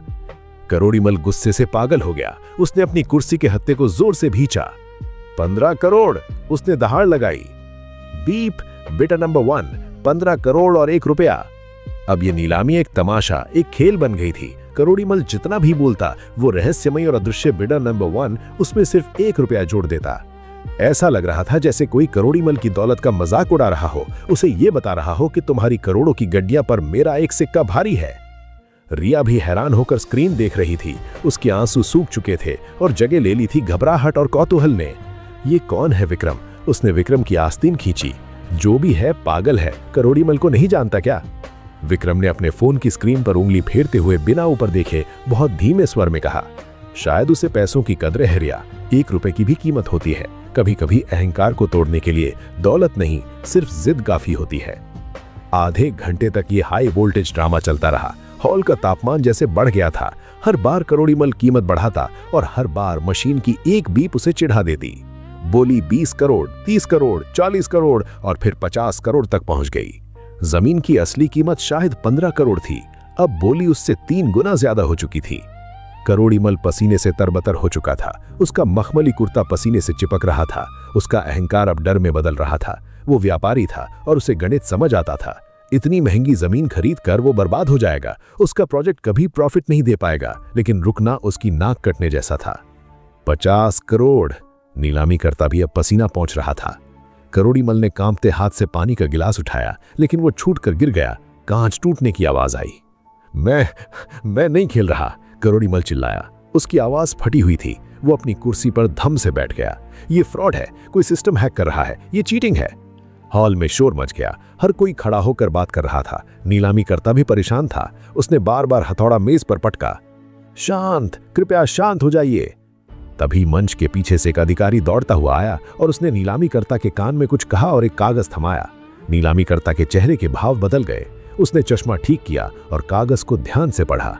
S1: करोड़ीमल गुस्से से पागल हो गया। उसने अपनी कुर्सी के हत्थे को जोर से भींचा। 15 करोड़, उसने दहाड़ लगाई। बीप, बिडर नंबर 1 15 करोड़ और 1 रुपया। अब ये नीलामी एक तमाशा, एक खेल बन गई थी। करोड़ीमल जितना भी बोलता, वो रहस्यमय और अदृश्य बिडर नंबर 1 उसमें सिर्फ 1 रुपया जोड़ देता। ऐसा लग रहा था जैसे कोई करोड़ीमल की दौलत का मजाक उड़ा रहा हो, उसे ये बता रहा हो कि तुम्हारी करोड़ों की गड्डियां पर मेरा एक सिक्का भारी है। रिया भी हैरान होकर स्क्रीन देख रही थी। उसके आंसू सूख चुके थे और जगह ले ली थी घबराहट और कौतूहल ने। ये कौन है विक्रम? उसने विक्रम की आस्तीन खींची। जो भी है पागल है, करोड़ीमल को नहीं जानता क्या? विक्रम ने अपने फोन की स्क्रीन पर उंगली फेरते हुए बिना ऊपर देखे बहुत धीमे स्वर में कहा, शायद उसे पैसों की कदर है रिया। 1 रुपए की भी कीमत होती है। कभी कभी अहंकार को तोड़ने के लिए दौलत नहीं, सिर्फ जिद काफी होती है। आधे घंटे तक ये हाई वोल्टेज ड्रामा चलता रहा। हॉल का तापमान जैसे बढ़ गया था। हर बार करोड़ीमल कीमत बढ़ाता और हर बार मशीन की एक बीप उसे चिढ़ा देती। बोली 20 करोड़, 30 करोड़, 40 करोड़ और फिर 50 करोड़ तक पहुंच गई। जमीन की असली कीमत शायद 15 करोड़ थी। अब बोली उससे 3 गुना ज्यादा हो चुकी थी। करोड़ीमल पसीने से तरबतर हो चुका था। उसका मखमली कुर्ता पसीने से चिपक रहा था। उसका अहंकार अब डर में बदल रहा था। वो व्यापारी था और उसे गणित समझ आता था। इतनी महंगी जमीन खरीद कर वो बर्बाद हो जाएगा। उसका प्रोजेक्ट कभी प्रॉफिट नहीं दे पाएगा, लेकिन रुकना उसकी नाक कटने जैसा था। 50 करोड़, नीलामी करता भी अब पसीना पहुंच रहा था। करोड़ीमल ने कांपते हाथ से पानी का गिलास उठाया, लेकिन वो छूट कर गिर गया। कांच टूटने की आवाज आई। मैं नहीं खेल रहा, करोड़ीमल चिल्लाया। उसकी आवाज फटी हुई थी। वो अपनी कुर्सी पर धम से बैठ गया। ये फ्रॉड है, कोई सिस्टम हैक कर रहा है, ये चीटिंग है। हॉल में शोर मच गया। हर कोई खड़ा होकर बात कर रहा था। नीलामी करता भी परेशान था। उसने बार बार हथौड़ा मेज पर पटका। शांत, कृपया शांत हो जाइए। तभी मंच के पीछे से एक अधिकारी दौड़ता हुआ आया और उसने नीलामी करता के कान में कुछ कहा और एक कागज थमाया। नीलामी करता के चेहरे के भाव बदल गए। उसने चश्मा ठीक किया और कागज को ध्यान से पढ़ा।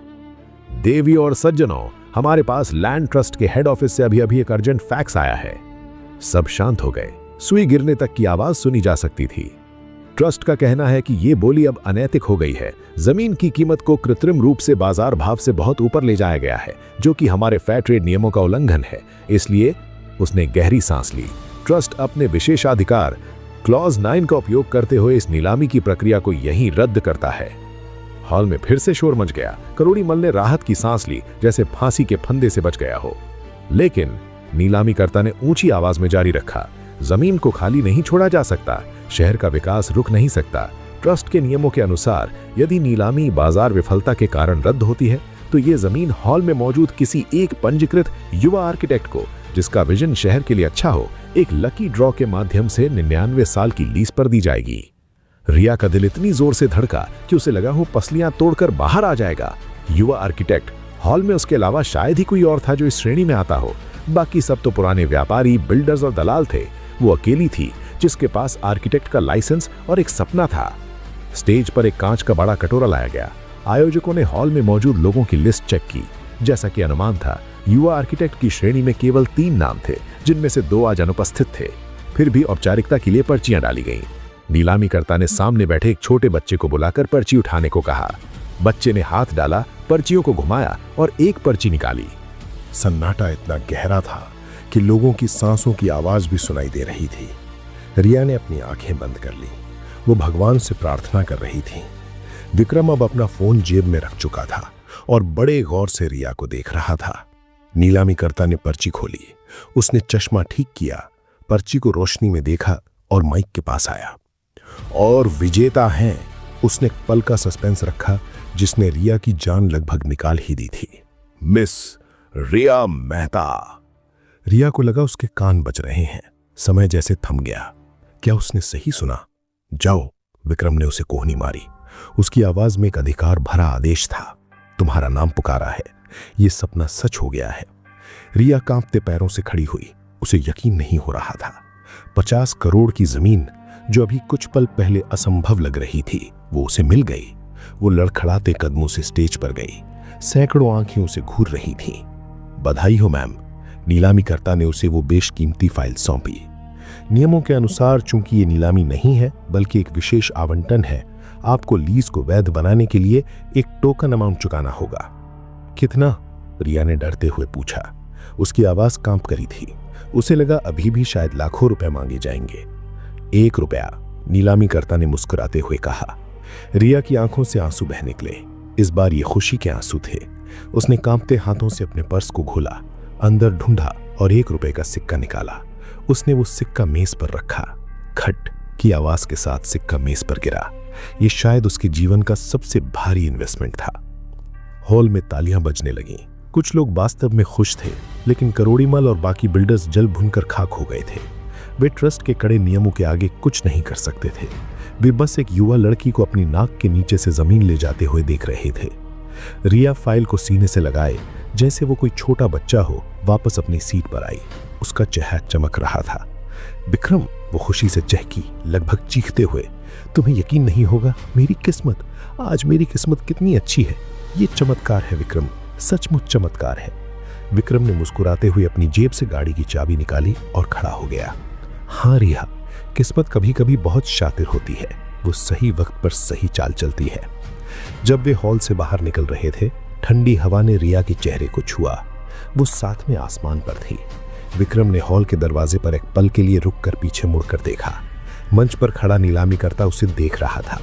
S1: देवी और सज्जनों, हमारे पास लैंड ट्रस्ट के हेड ऑफिस से अभी एक अर्जेंट फैक्स आया है। सब शांत हो गए। सुई गिरने तक की आवाज सुनी जा सकती थी। ट्रस्ट का कहना है कि ये बोली अब अनैतिक हो गई है। जमीन की कीमत को कृत्रिम रूप से बाजार भाव से बहुत ऊपर ले जाया गया है, जो कि हमारे फेयर ट्रेड नियमों का उल्लंघन है। इसलिए उसने गहरी सांस ली। ट्रस्ट अपने विशेषाधिकार क्लॉज 9 का उपयोग करते हुए इस नीलामी की प्रक्रिया को यहीं रद्द करता है। हॉल में फिर से शोर मच गया। करोड़ीमल ने राहत की सांस ली, जैसे फांसी के फंदे से बच गया हो। लेकिन नीलामीकर्ता ने ऊंची आवाज में जारी रखा, जमीन को खाली नहीं छोड़ा जा सकता। शहर का विकास रुक नहीं सकता। ट्रस्ट के नियमों के अनुसार यदि नीलामी बाजार विफलता के कारण रद्द होती है, तो ये जमीन हॉल में मौजूद किसी एक पंजीकृत युवा आर्किटेक्ट को, जिसका विजन शहर के लिए अच्छा हो, एक लकी ड्रॉ के माध्यम से 99 साल की लीज पर दी जाएगी। रिया का दिल इतनी जोर से धड़का कि उसे लगा वो पसलियां तोड़कर बाहर आ जाएगा। युवा आर्किटेक्ट, हॉल में उसके अलावा शायद ही कोई और था जो इस श्रेणी में आता हो। बाकी सब तो पुराने व्यापारी, बिल्डर्स और दलाल थे। वो अकेली थी जिसके पास आर्किटेक्ट का लाइसेंस और एक सपना था। स्टेज पर एक कांच का बड़ा कटोरा लाया गया। आयोजकों ने हॉल में मौजूद लोगों की लिस्ट चेक की। जैसा कि अनुमान था, युवा आर्किटेक्ट की श्रेणी में केवल 3 नाम थे, जिनमें से 2 आज अनुपस्थित थे। फिर भी औपचारिकता के लिए पर्चियां डाली गईं। नीलामीकर्ता ने सामने बैठे एक छोटे बच्चे को बुलाकर पर्ची उठाने को कहा। बच्चे ने हाथ डाला, पर्चियों को घुमाया और एक पर्ची निकाली।
S2: सन्नाटा इतना गहरा था कि लोगों की सांसों की आवाज भी सुनाई दे रही थी। रिया ने अपनी आंखें बंद कर ली। वो भगवान से प्रार्थना कर रही थी। विक्रम अब अपना फोन जेब में रख चुका था और बड़े गौर से रिया को देख रहा था। नीलामीकर्ता ने पर्ची खोली। उसने चश्मा ठीक किया, पर्ची को रोशनी में देखा और माइक के पास आया। और विजेता हैं, उसने एक पल का सस्पेंस रखा जिसने रिया की जान लगभग निकाल ही दी थी। मिस रिया मेहता। रिया को लगा उसके कान बज रहे हैं। समय जैसे थम गया। क्या उसने सही सुना? जाओ, विक्रम ने उसे कोहनी मारी। उसकी आवाज में एक अधिकार भरा आदेश था। तुम्हारा नाम पुकारा है। यह सपना सच हो गया है। रिया कांपते पैरों से खड़ी हुई। उसे यकीन नहीं हो रहा था। 50 करोड़ की जमीन, जो अभी कुछ पल पहले असंभव लग रही थी, वो उसे मिल गई। वो लड़खड़ाते कदमों से स्टेज पर गई। सैकड़ों आंखें उसे घूर रही थीं। बधाई हो मैम। नीलामीकर्ता ने उसे वो बेशकीमती फाइल सौंपी। नियमों के अनुसार, चूंकि ये नीलामी नहीं है बल्कि एक विशेष आवंटन है, आपको लीज को वैध बनाने के लिए एक टोकन अमाउंट चुकाना होगा। कितना? रिया ने डरते हुए पूछा। उसकी आवाज कांप करी थी। उसे लगा अभी भी शायद लाखों रुपए मांगे जाएंगे। 1 रुपया, नीलामीकर्ता ने मुस्कुराते हुए कहा। रिया की आंखों से आंसू बह निकले। इस बार ये खुशी के आंसू थे। उसने कांपते हाथों से अपने पर्स को खोला, अंदर ढूंढा और 1 रुपए का सिक्का निकाला। उसने वो सिक्का मेज पर रखा। खट की आवाज के साथ सिक्का मेज पर गिरा। ये शायद उसके जीवन का सबसे भारी इन्वेस्टमेंट था। हॉल में तालियां बजने लगीं। कुछ लोग वास्तव में खुश थे, लेकिन करोड़ीमल और बाकी बिल्डर्स जल भुनकर खाक हो गए थे। वे ट्रस्ट के कड़े नियमों के आगे कुछ नहीं कर सकते थे। वे बस एक युवा लड़की को अपनी नाक के नीचे से जमीन ले जाते हुए देख रहे थे। रिया फाइल को सीने से लगाए जैसे वो कोई छोटा बच्चा हो, वापस अपनी सीट पर आई। उसका चेहरा चमक रहा था। विक्रम, वो खुशी से चहकी, लगभग चीखते हुए। तुम्हें यकीन नहीं होगा, मेरी किस्मत, आज मेरी किस्मत कितनी अच्छी है। ये चमत्कार है विक्रम, सचमुच चमत्कार है। विक्रम ने मुस्कुराते हुए अपनी जेब से गाड़ी की चाबी निकाली और खड़ा हो गया। हाँ रिया, किस्मत कभी कभी बहुत शातिर होती है। वो सही वक्त पर सही चाल चलती है। जब वे हॉल से बाहर निकल रहे थे, ठंडी हवा ने रिया के चेहरे को छुआ। वो साथ में आसमान पर थी। विक्रम ने हॉल के दरवाजे पर एक पल के लिए रुककर पीछे मुड़कर देखा। मंच पर खड़ा नीलामीकर्ता उसे देख रहा था।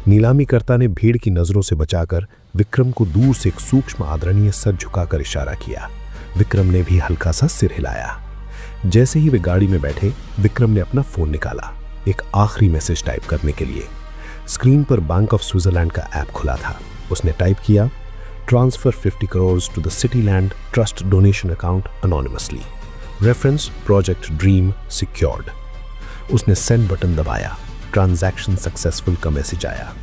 S2: नीलामीकर्ता ने भीड़ की नजरों से बचाकर विक्रम को दूर से एक सूक्ष्म आदरणीय सर झुकाकर इशारा किया। विक्रम ने भी हल्का सा सिर हिलाया। जैसे ही वे गाड़ी में बैठे, विक्रम ने अपना फोन निकाला, एक आखिरी मैसेज टाइप करने के लिए। स्क्रीन पर बैंक ऑफ स्विट्जरलैंड का ऐप खुला था। उसने टाइप किया, transfer 50 crore to the city land trust donation account anonymously, reference project dream secured. उसने सेंड बटन दबाया। ट्रांजैक्शन सक्सेसफुल का मैसेज आया।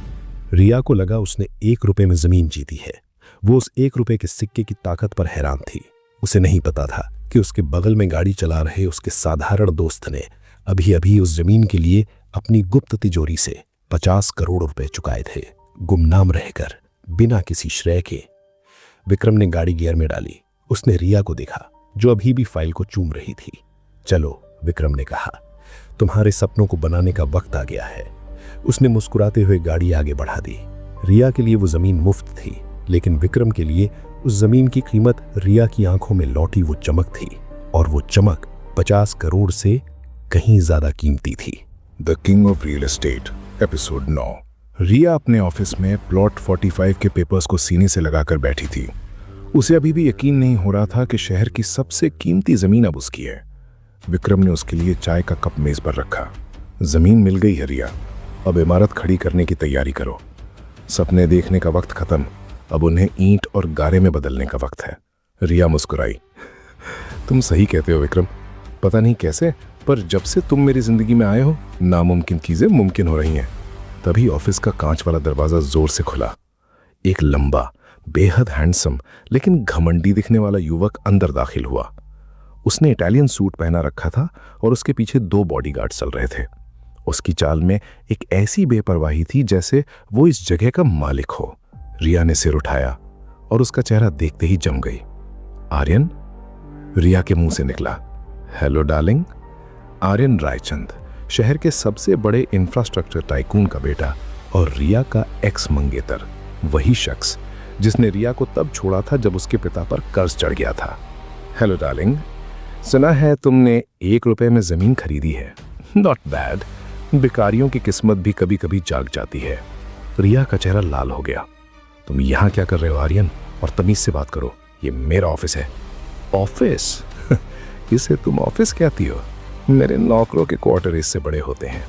S2: रिया को लगा उसने 1 रुपए में जमीन जीती है। वो उस 1 रुपए के सिक्के की ताकत पर हैरान थी। उसे नहीं पता था कि उसके बगल में गाड़ी चला रहे उसके साधारण दोस्त ने अभी अभी उस जमीन के लिए अपनी गुप्त तिजोरी से 50 करोड़ रुपए चुकाए थे, गुमनाम रहकर, बिना किसी श्रेय के। विक्रम ने गाड़ी गियर में डाली। उसने रिया को देखा, जो अभी भी फाइल को चूम रही थी। चलो, विक्रम ने कहा, तुम्हारे सपनों को बनाने का वक्त आ गया है। उसने मुस्कुराते हुए गाड़ी आगे बढ़ा दी। रिया के लिए वो जमीन मुफ्त थी, लेकिन विक्रम के लिए उस जमीन की कीमत रिया की आंखों में लौटी वो चमक थी, और वो चमक 50 करोड़ से कहीं ज्यादा कीमती थी। The king of real estate, episode 9। रिया अपने ऑफिस में प्लॉट 45 के पेपर्स को सीने से लगाकर बैठी थी। उसे अभी भी यकीन नहीं हो रहा था कि शहर की सबसे कीमती जमीन अब उसकी है। विक्रम ने उसके लिए चाय का कप मेज पर रखा। जमीन मिल गई है रिया, अब इमारत खड़ी करने की तैयारी करो। सपने देखने का वक्त खत्म, अब उन्हें ईंट और गारे में बदलने का वक्त है। रिया मुस्कुराई। तुम सही कहते हो विक्रम, पता नहीं कैसे, पर जब से तुम मेरी जिंदगी में आए हो, नामुमकिन चीजें मुमकिन हो रही हैं। तभी ऑफिस का कांच वाला दरवाजा जोर से खुला। एक लंबा, बेहद हैंडसम लेकिन घमंडी दिखने वाला युवक अंदर दाखिल हुआ। उसने इटालियन सूट पहना रखा था और उसके पीछे 2 बॉडीगार्ड चल रहे थे। उसकी चाल में एक ऐसी बेपरवाही थी जैसे वो इस जगह का मालिक हो।
S1: रिया ने सिर उठाया और उसका चेहरा देखते ही जम गई। आर्यन? रिया के मुंह से निकला। Hello darling. आर्यन रायचंद, शहर के सबसे बड़े इंफ्रास्ट्रक्चर टाइकून का बेटा और रिया का एक्स मंगेतर, वही शख्स जिसने रिया को तब छोड़ा था जब उसके पिता पर कर्ज चढ़ गया था। हेलो डार्लिंग, सुना है तुमने 1 रुपए में जमीन खरीदी है। Not bad. भिखारियों की किस्मत भी कभी कभी जाग जाती है। रिया का चेहरा लाल हो गया। तुम यहाँ क्या कर रहे हो आर्यन? और तमीज से बात करो, ये मेरा ऑफिस है। ऑफिस? इसे तुम ऑफिस कहती हो? मेरे नौकरों के क्वार्टर इससे बड़े होते हैं।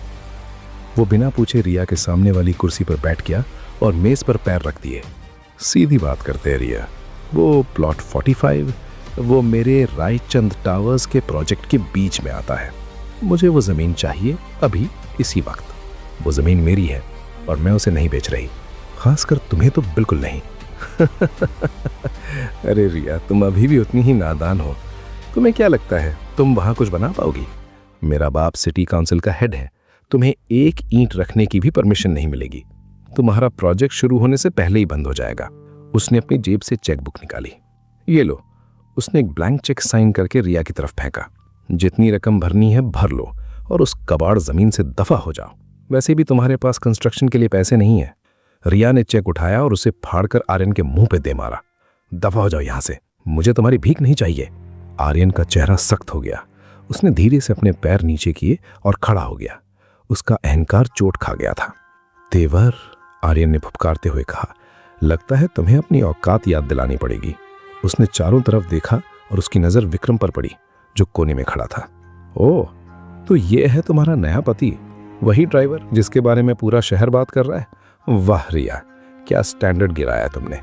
S1: वो बिना पूछे रिया के सामने वाली कुर्सी पर बैठ गया और मेज पर पैर रख दिए। सीधी बात करते हैं रिया, वो प्लॉट 45 वो मेरे रायचंद टावर्स के प्रोजेक्ट के बीच में आता है। मुझे वो ज़मीन चाहिए अभी, इसी वक्त। वो ज़मीन मेरी है और मैं उसे नहीं बेच रही। खासकर तुम्हें तो बिल्कुल नहीं। अरे रिया, तुम अभी भी उतनी ही नादान हो। तुम्हें क्या लगता है तुम वहाँ कुछ बना पाओगी? मेरा बाप सिटी काउंसिल का हेड है। तुम्हें एक ईंट रखने की भी परमिशन नहीं मिलेगी। तुम्हारा प्रोजेक्ट शुरू होने से पहले ही बंद हो जाएगा। उसने अपनी जेब से चेकबुक निकाली। ये लो। उसने एक ब्लैंक चेक साइन करके रिया की तरफ फेंका। जितनी रकम भरनी है भर लो और उस कबाड़ जमीन से दफा हो जाओ। वैसे भी तुम्हारे पास कंस्ट्रक्शन के लिए पैसे नहीं है। रिया ने चेक उठाया और उसे फाड़कर आर्यन के मुंह पे दे मारा। दफा हो जाओ यहां से, मुझे तुम्हारी भीख नहीं चाहिए। आर्यन का चेहरा सख्त हो गया। उसने धीरे से अपने पैर नीचे किए और खड़ा हो गया। उसका अहंकार चोट खा गया था। तेवर, आर्यन ने फुफकारते हुए कहा, लगता है तुम्हें अपनी औकात याद दिलानी पड़ेगी। उसने चारों तरफ देखा और उसकी नजर विक्रम पर पड़ी जो कोने में खड़ा था। ओह, तो ये है तुम्हारा नया पति, वही ड्राइवर जिसके बारे में पूरा शहर बात कर रहा है। वाह रिया, क्या स्टैंडर्ड गिराया तुमने।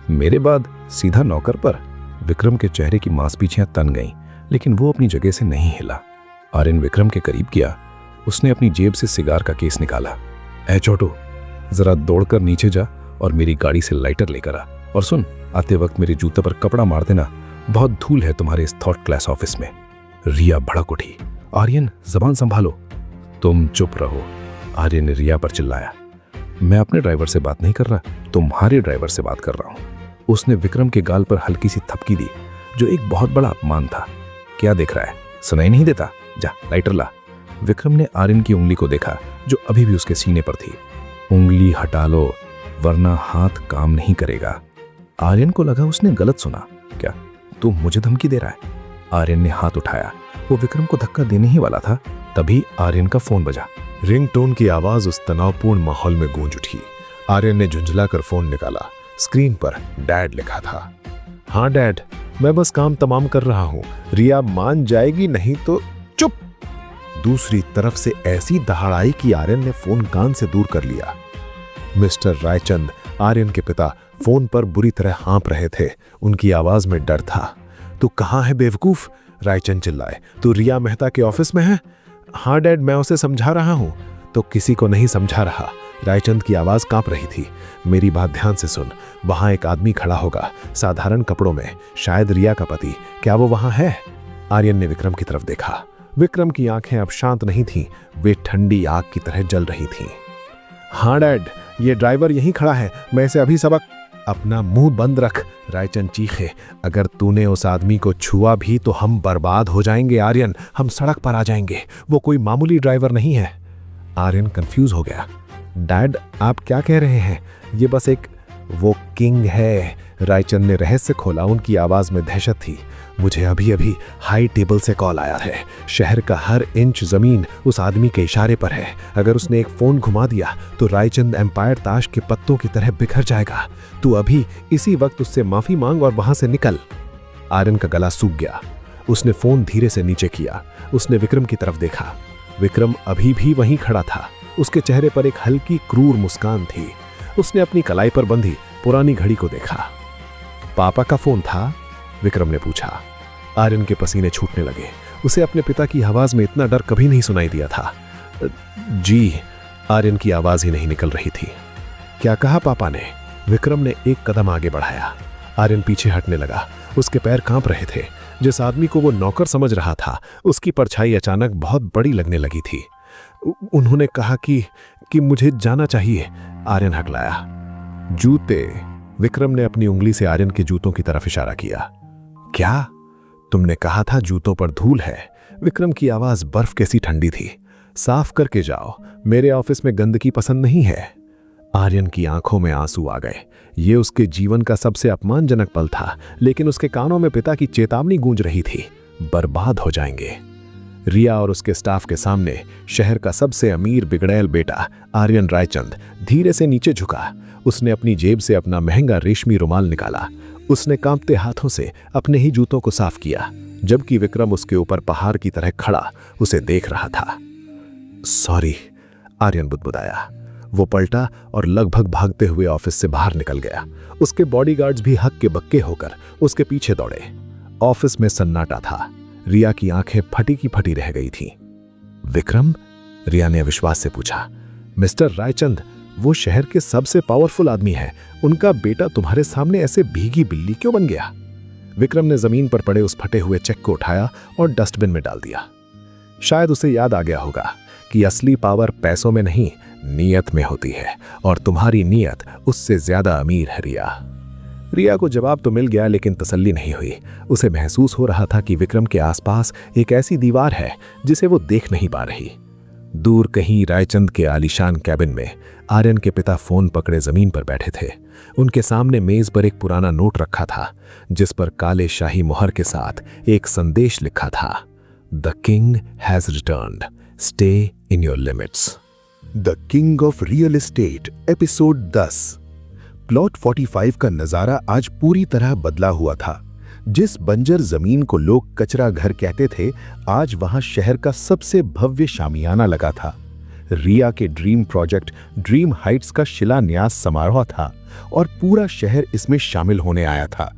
S1: मेरे बाद सीधा नौकर पर। विक्रम के चेहरे की मांसपेशियां तन गईं, लेकिन वो अपनी जगह से नहीं हिला। आर्यन विक्रम के करीब किया। उसने अपनी जेब से सिगार का केस निकाला। ऐ छोटू, जरा दौड़कर नीचे जा और मेरी गाड़ी से लाइटर लेकर आ। और सुन, आते वक्त मेरे जूते पर कपड़ा मार देना। बहुत धूल है तुम्हारे इस थॉट क्लास ऑफिस में। रिया भड़क उठी। आर्यन, जबान संभालो। तुम चुप रहो, आर्यन ने रिया पर चिल्लाया। मैं अपने ड्राइवर से बात नहीं कर रहा, तुम्हारे ड्राइवर से बात कर रहा हूं। उसने विक्रम के गाल पर हल्की सी थपकी दी, जो एक बहुत बड़ा अपमान था। क्या देख रहा है, सुनाई नहीं देता? जा लाइटर ला। विक्रम ने आर्यन की उंगली को देखा जो अभी भी उसके सीने पर थी। उंगली हटा लो वरना हाथ काम नहीं करेगा। आर्यन को लगा उसने गलत सुना। क्या तू मुझे धमकी दे रहा है? आर्यन ने हाथ उठाया। वो विक्रम को धक्का देने ही वाला था, तभी आर्यन का फोन बजा।
S2: रिंगटोन की आवाज उस तनावपूर्ण माहौल में गूंज उठी। आर्यन ने झुंझलाकर फोन निकाला। स्क्रीन पर डैड लिखा था। हाँ डैड, मैं बस काम तमाम कर रहा हूं। रिया मान जाएगी नहीं तो चुप। दूसरी तरफ से ऐसी दहाड़ कि आर्यन ने फोन कान से दूर कर लिया। मिस्टर रायचंद, आर्यन के पिता, फोन पर बुरी तरह हाँप रहे थे। उनकी आवाज में डर था। तू कहाँ है बेवकूफ? रायचंद चिल्लाए। तू रिया मेहता के ऑफिस में है? हाँ डैड, मैं उसे समझा रहा हूं। तो किसी को नहीं समझा रहा। रायचंद की आवाज कांप रही थी। मेरी बात ध्यान से सुन। वहां एक आदमी खड़ा होगा, साधारण कपड़ों में, शायद रिया का पति। क्या वो वहां है? आर्यन ने विक्रम की तरफ देखा। विक्रम की आंखें अब शांत नहीं थीं, वे ठंडी आग की तरह जल रही थीं। हाँ डैड, ये ड्राइवर यहीं खड़ा है, मैं इसे अभी सबक। अपना मुंह बंद रख, रायचंद चीखे। अगर तूने उस आदमी को छुआ भी तो हम बर्बाद हो जाएंगे आर्यन, हम सड़क पर आ जाएंगे। वो कोई मामूली ड्राइवर नहीं है। आर्यन कंफ्यूज हो गया। डैड, आप क्या कह रहे हैं? ये बस एक वो किंग है। रायचंद ने रहस्य खोला। उनकी आवाज में दहशत थी। मुझे अभी अभी हाई टेबल से कॉल आया है। शहर का हर इंच जमीन उस आदमी के इशारे पर है। अगर उसने एक फोन घुमा दिया तो रायचंद एम्पायर ताश के पत्तों की तरह बिखर जाएगा। तू अभी इसी वक्त उससे माफी मांग और वहां से निकल। आर्यन का गला सूख गया। उसने फोन धीरे से नीचे किया। उसने विक्रम की तरफ देखा। विक्रम अभी भी वहीं खड़ा था। उसके चेहरे पर एक हल्की क्रूर मुस्कान थी। उसने अपनी कलाई पर बंधी पुरानी घड़ी को देखा। पापा का फोन था? विक्रम ने पूछा। आर्यन के पसीने छूटने लगे। उसे अपने पिता की आवाज में इतना डर कभी नहीं सुनाई दिया था। जी। आर्यन की आवाज ही नहीं निकल रही थी। क्या कहा पापा ने? विक्रम ने एक कदम आगे बढ़ाया। आर्यन पीछे हटने लगा। उसके पैर कांप रहे थे। जिस आदमी को वो नौकर समझ रहा था, उसकी परछाई अचानक बहुत बड़ी लगने लगी थी। उन्होंने कहा कि मुझे जाना चाहिए। आर्यन हकलाया। जूते
S1: विक्रम ने अपनी उंगली से आर्यन के जूतों की तरफ इशारा किया। क्या? तुमने कहा था जूतों पर धूल है। विक्रम की आवाज बर्फ कैसी ठंडी थी। साफ करके जाओ, मेरे ऑफिस में गंदगी पसंद नहीं है। आर्यन की आंखों में आंसू आ गए। ये उसके जीवन का सबसे अपमानजनक पल था, लेकिन उसके कानों में पिता की चेतावनी गूंज रही थी, बर्बाद हो जाएंगे। रिया और उसके स्टाफ के सामने शहर का सबसे अमीर बिगड़ैल बेटा आर्यन रायचंद धीरे से नीचे झुका। उसने अपनी जेब से अपना महंगा रेशमी रुमाल निकाला। उसने कांपते हाथों से अपने ही जूतों को साफ किया, जबकि विक्रम उसके ऊपर पहाड़ की तरह खड़ा उसे देख रहा था। सॉरी, आर्यन बुदबुदाया। वो पलटा और लगभग भागते हुए ऑफिस से बाहर निकल गया। उसके बॉडीगार्ड्स भी हक्के बक्के होकर उसके पीछे दौड़े। ऑफिस में सन्नाटा था। रिया की आंखें फटी की फटी रह गई थीं। विक्रम? रिया ने अविश्वास से पूछा। मिस्टर रायचंद, वो शहर के सबसे पावरफुल आदमी है। उनका बेटा तुम्हारे सामने ऐसे भीगी बिल्ली क्यों बन गया? विक्रम ने जमीन पर पड़े उस फटे हुए चेक को उठाया और डस्टबिन में डाल दिया। शायद उसे याद आ गया होगा कि असली पावर पैसों में नहीं, नीयत में होती है, और तुम्हारी नीयत उससे ज्यादा अमीर है रिया। रिया को जवाब तो मिल गया, लेकिन तसल्ली नहीं हुई। उसे महसूस हो रहा था कि विक्रम के आसपास एक ऐसी दीवार है जिसे वो देख नहीं पा रही। दूर कहीं रायचंद के आलीशान कैबिन में आर्यन के पिता फोन पकड़े जमीन पर बैठे थे। उनके सामने मेज पर एक पुराना नोट रखा था, जिस पर काले शाही मुहर के साथ एक संदेश लिखा था। The king has returned, stay in your limits.
S2: The king of real estate episode 10। Plot 45 का नजारा आज पूरी तरह बदला हुआ था। जिस बंजर जमीन को लोग कचरा घर कहते थे, आज वहां शहर का सबसे भव्य शामियाना लगा था। रिया के ड्रीम प्रोजेक्ट ड्रीम हाइट्स का शिलान्यास समारोह था और पूरा शहर इसमें शामिल होने आया था।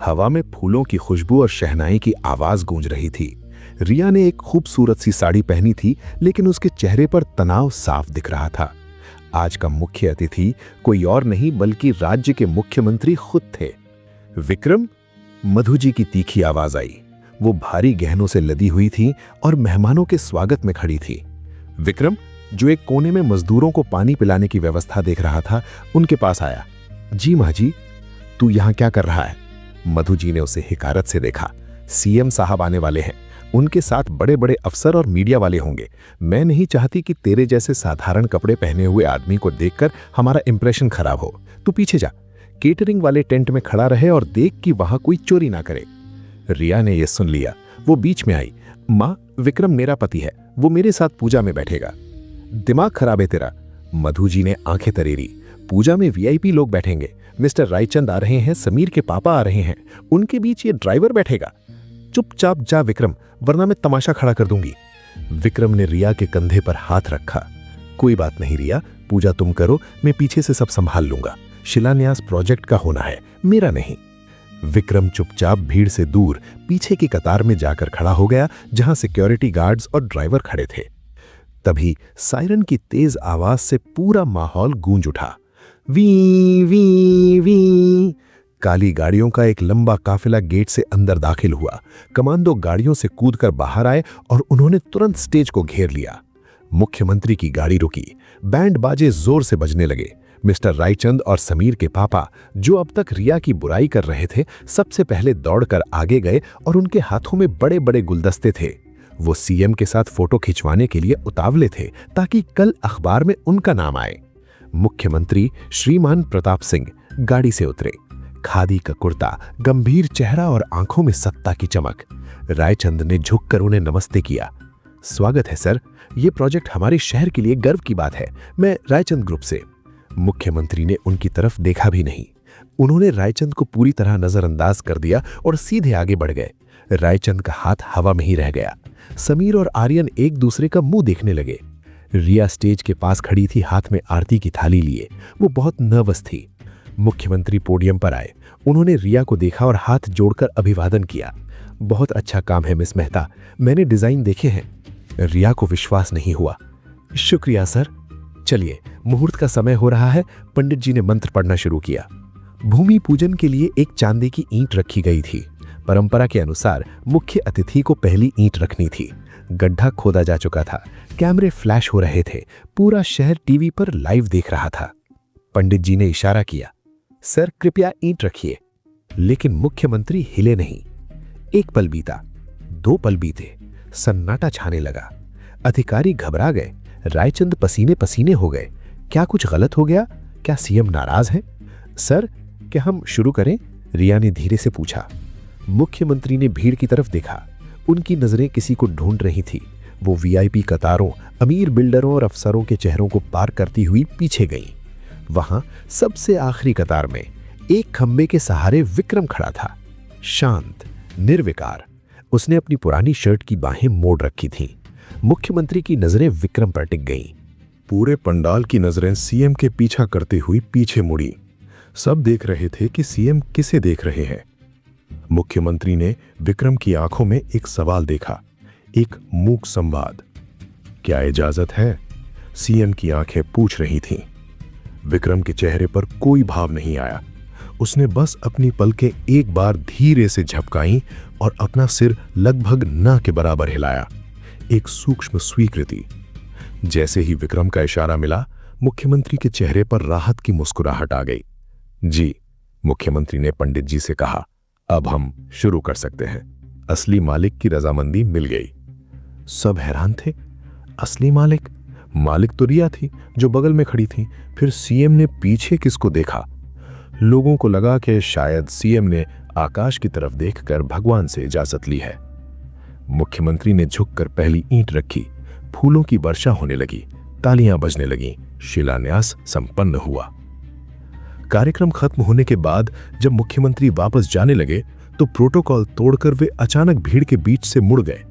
S2: हवा में फूलों की खुशबू और शहनाई की आवाज गूंज रही थी। रिया ने एक खूबसूरत सी साड़ी पहनी थी, लेकिन उसके चेहरे पर तनाव साफ दिख रहा था। आज का मुख्य अतिथि कोई और नहीं बल्कि राज्य के मुख्यमंत्री खुद थे। विक्रम? मधु जी की तीखी आवाज आई। वो भारी गहनों से लदी हुई थी और मेहमानों के स्वागत में खड़ी थी। विक्रम, जो एक कोने में मजदूरों को पानी पिलाने की व्यवस्था देख रहा था, उनके पास आया। जी माँ जी, तू यहाँ क्या कर रहा है? मधु जी ने उसे हिकारत से देखा। सीएम साहब आने वाले हैं, उनके साथ बड़े बड़े अफसर और मीडिया वाले होंगे। मैं नहीं चाहती कि तेरे जैसे साधारण कपड़े पहने हुए आदमी को देखकर हमारा इंप्रेशन खराब हो। तू पीछे जा, केटरिंग वाले टेंट में खड़ा रहे और देख कि वहां कोई चोरी ना करे। रिया ने यह सुन लिया। वो बीच में आई। माँ, विक्रम मेरा पति है, वो मेरे साथ पूजा में बैठेगा। दिमाग खराब है तेरा? मधु जी ने आंखें तरेरी। पूजा में वीआईपी लोग बैठेंगे। मिस्टर रायचंद आ रहे हैं, समीर के पापा आ रहे हैं, उनके बीच ये ड्राइवर बैठेगा। चुपचाप जा विक्रम, वरना मैं तमाशा खड़ा कर दूंगी। विक्रम ने रिया के कंधे पर हाथ रखा। कोई बात नहीं रिया, पूजा तुम करो, मैं पीछे से सब संभाल लूंगा। शिलान्यास प्रोजेक्ट का होना है, मेरा नहीं। विक्रम चुपचाप भीड़ से दूर पीछे की कतार में जाकर खड़ा हो गया, जहां सिक्योरिटी गार्ड्स और ड्राइवर खड़े थे। तभी सायरन की तेज आवाज से पूरा माहौल गूंज उठा। We we we. काली गाड़ियों का एक लंबा काफिला गेट से अंदर दाखिल हुआ। कमांडो गाड़ियों से कूदकर बाहर आए और उन्होंने तुरंत स्टेज को घेर लिया। मुख्यमंत्री की गाड़ी रुकी। बैंड बाजे जोर से बजने लगे। मिस्टर रायचंद और समीर के पापा, जो अब तक रिया की बुराई कर रहे थे, सबसे पहले दौड़कर आगे गए और उनके हाथों में बड़े बड़े गुलदस्ते थे। वो सीएम के साथ फोटो खिंचवाने के लिए उतावले थे, ताकि कल अखबार में उनका नाम आए। मुख्यमंत्री श्रीमान प्रताप सिंह गाड़ी से उतरे। खादी का कुर्ता, गंभीर चेहरा और आंखों में सत्ता की चमक। रायचंद ने झुककर उन्हें नमस्ते किया। स्वागत है सर, ये प्रोजेक्ट हमारे शहर के लिए गर्व की बात है। मैं रायचंद ग्रुप से। मुख्यमंत्री ने उनकी तरफ देखा भी नहीं। उन्होंने रायचंद को पूरी तरह नजरअंदाज कर दिया और सीधे आगे बढ़ गए। रायचंद का हाथ हवा में ही रह गया। समीर और आर्यन एक दूसरे का मुंह देखने लगे। रिया स्टेज के पास खड़ी थी, हाथ में आरती की थाली लिए। वो बहुत नर्वस थी। मुख्यमंत्री पोडियम पर आए। उन्होंने रिया को देखा और हाथ जोड़कर अभिवादन किया। बहुत अच्छा काम है मिस मेहता, मैंने डिजाइन देखे हैं। रिया को विश्वास नहीं हुआ। शुक्रिया सर। चलिए, मुहूर्त का समय हो रहा है। पंडित जी ने मंत्र पढ़ना शुरू किया। भूमि पूजन के लिए एक चांदी की ईंट रखी गई थी। परंपरा के अनुसार मुख्य अतिथि को पहली ईंट रखनी थी। गड्ढा खोदा जा चुका था। कैमरे फ्लैश हो रहे थे। पूरा शहर टीवी पर लाइव देख रहा था। पंडित जी ने इशारा किया।
S3: सर कृपया ईंट रखिए। लेकिन मुख्यमंत्री हिले नहीं। एक पल बीता, 2 पल बीते, सन्नाटा छाने लगा। अधिकारी घबरा गए, रायचंद पसीने पसीने हो गए। क्या कुछ गलत हो गया? क्या सीएम नाराज हैं? सर, क्या हम शुरू करें? रिया ने धीरे से पूछा। मुख्यमंत्री ने भीड़ की तरफ देखा। उनकी नजरें किसी को ढूंढ रही थी। वो वीआईपी कतारों, अमीर बिल्डरों और अफसरों के चेहरों को पार करती हुई पीछे गईं। वहां सबसे आखिरी कतार में एक खंबे के सहारे विक्रम खड़ा था, शांत, निर्विकार। उसने अपनी पुरानी शर्ट की बाहें मोड़ रखी थीं। मुख्यमंत्री की नजरें विक्रम पर टिक गईं।
S2: पूरे पंडाल की नजरें सीएम के पीछा करते हुई पीछे मुड़ी। सब देख रहे थे कि सीएम किसे देख रहे हैं। मुख्यमंत्री ने विक्रम की आंखों में एक सवाल देखा, एक मूक संवाद। क्या इजाजत है? सीएम की आंखें पूछ रही थीं। विक्रम के चेहरे पर कोई भाव नहीं आया। उसने बस अपनी पलकें एक बार धीरे से झपकाईं और अपना सिर लगभग न के बराबर हिलाया, एक सूक्ष्म स्वीकृति। जैसे ही विक्रम का इशारा मिला, मुख्यमंत्री के चेहरे पर राहत की मुस्कुराहट आ गई। जी, मुख्यमंत्री ने पंडित जी से कहा, अब हम शुरू कर सकते हैं। असली मालिक की रजामंदी मिल गई। सब हैरान थे। असली मालिक? मालिक तो रिया थी जो बगल में खड़ी थी। फिर सीएम ने पीछे किसको देखा? लोगों को लगा कि शायद सीएम ने आकाश की तरफ देखकर भगवान से इजाजत ली है। मुख्यमंत्री ने झुककर पहली ईंट रखी। फूलों की वर्षा होने लगी, तालियां बजने लगीं। शिलान्यास संपन्न हुआ। कार्यक्रम खत्म होने के बाद जब मुख्यमंत्री वापस जाने लगे तो प्रोटोकॉल तोड़कर वे अचानक भीड़ के बीच से मुड़ गए।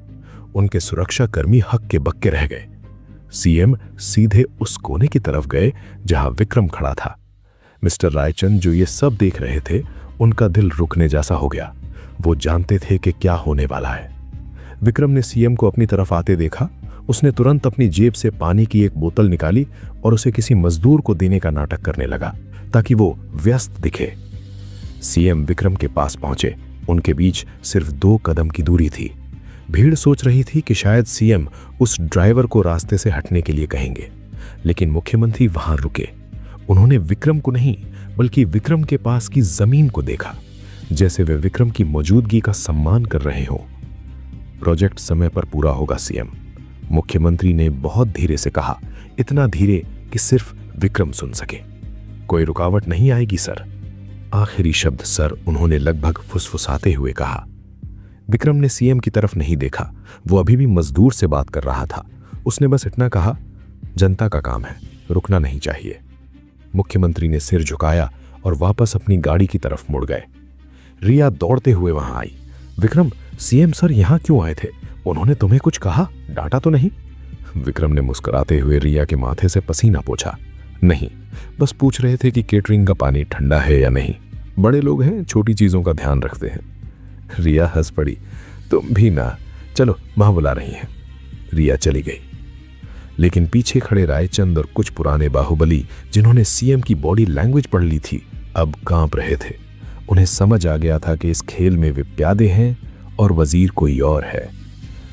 S2: उनके सुरक्षाकर्मी हक्के बक्के रह गए। सीएम सीधे उस कोने की तरफ गए जहां विक्रम खड़ा था। मिस्टर रायचंद जो ये सब देख रहे थे, उनका दिल रुकने जैसा हो गया। वो जानते थे कि क्या होने वाला है। विक्रम ने सीएम को अपनी तरफ आते देखा। उसने तुरंत अपनी जेब से पानी की एक बोतल निकाली और उसे किसी मजदूर को देने का नाटक करने लगा ताकि वो व्यस्त दिखे। सीएम विक्रम के पास पहुंचे। उनके बीच सिर्फ 2 कदम की दूरी थी। भीड़ सोच रही थी कि शायद सीएम उस ड्राइवर को रास्ते से हटने के लिए कहेंगे, लेकिन मुख्यमंत्री वहां रुके। उन्होंने विक्रम को नहीं बल्कि विक्रम के पास की जमीन को देखा, जैसे वे विक्रम की मौजूदगी का सम्मान कर रहे हों। प्रोजेक्ट समय पर पूरा होगा सीएम, मुख्यमंत्री ने बहुत धीरे से कहा, इतना धीरे कि सिर्फ विक्रम सुन सके। कोई रुकावट नहीं आएगी सर। आखिरी शब्द सर उन्होंने लगभग फुसफुसाते हुए कहा। विक्रम ने सीएम की तरफ नहीं देखा। वो अभी भी मजदूर से बात कर रहा था। उसने बस इतना कहा, जनता का काम है, रुकना नहीं चाहिए। मुख्यमंत्री ने सिर झुकाया और वापस अपनी गाड़ी की तरफ मुड़ गए। रिया दौड़ते हुए वहां आई। विक्रम, सीएम सर यहां क्यों आए थे? उन्होंने तुम्हें कुछ कहा, डांटा तो नहीं? विक्रम ने मुस्कुराते हुए रिया के माथे से पसीना पोंछा। नहीं, बस पूछ रहे थे कि केटरिंग का पानी ठंडा है या नहीं। बड़े लोग हैं, छोटी चीजों का ध्यान रखते हैं। रिया हंस पड़ी। तुम भी ना, चलो मां बुला रही हैं। रिया चली गई। लेकिन पीछे खड़े रायचंद और कुछ पुराने बाहुबली जिन्होंने सीएम की बॉडी लैंग्वेज पढ़ ली थी, अब कांप रहे थे। उन्हें समझ आ गया था कि इस खेल में वे प्यादे हैं और वजीर कोई और है।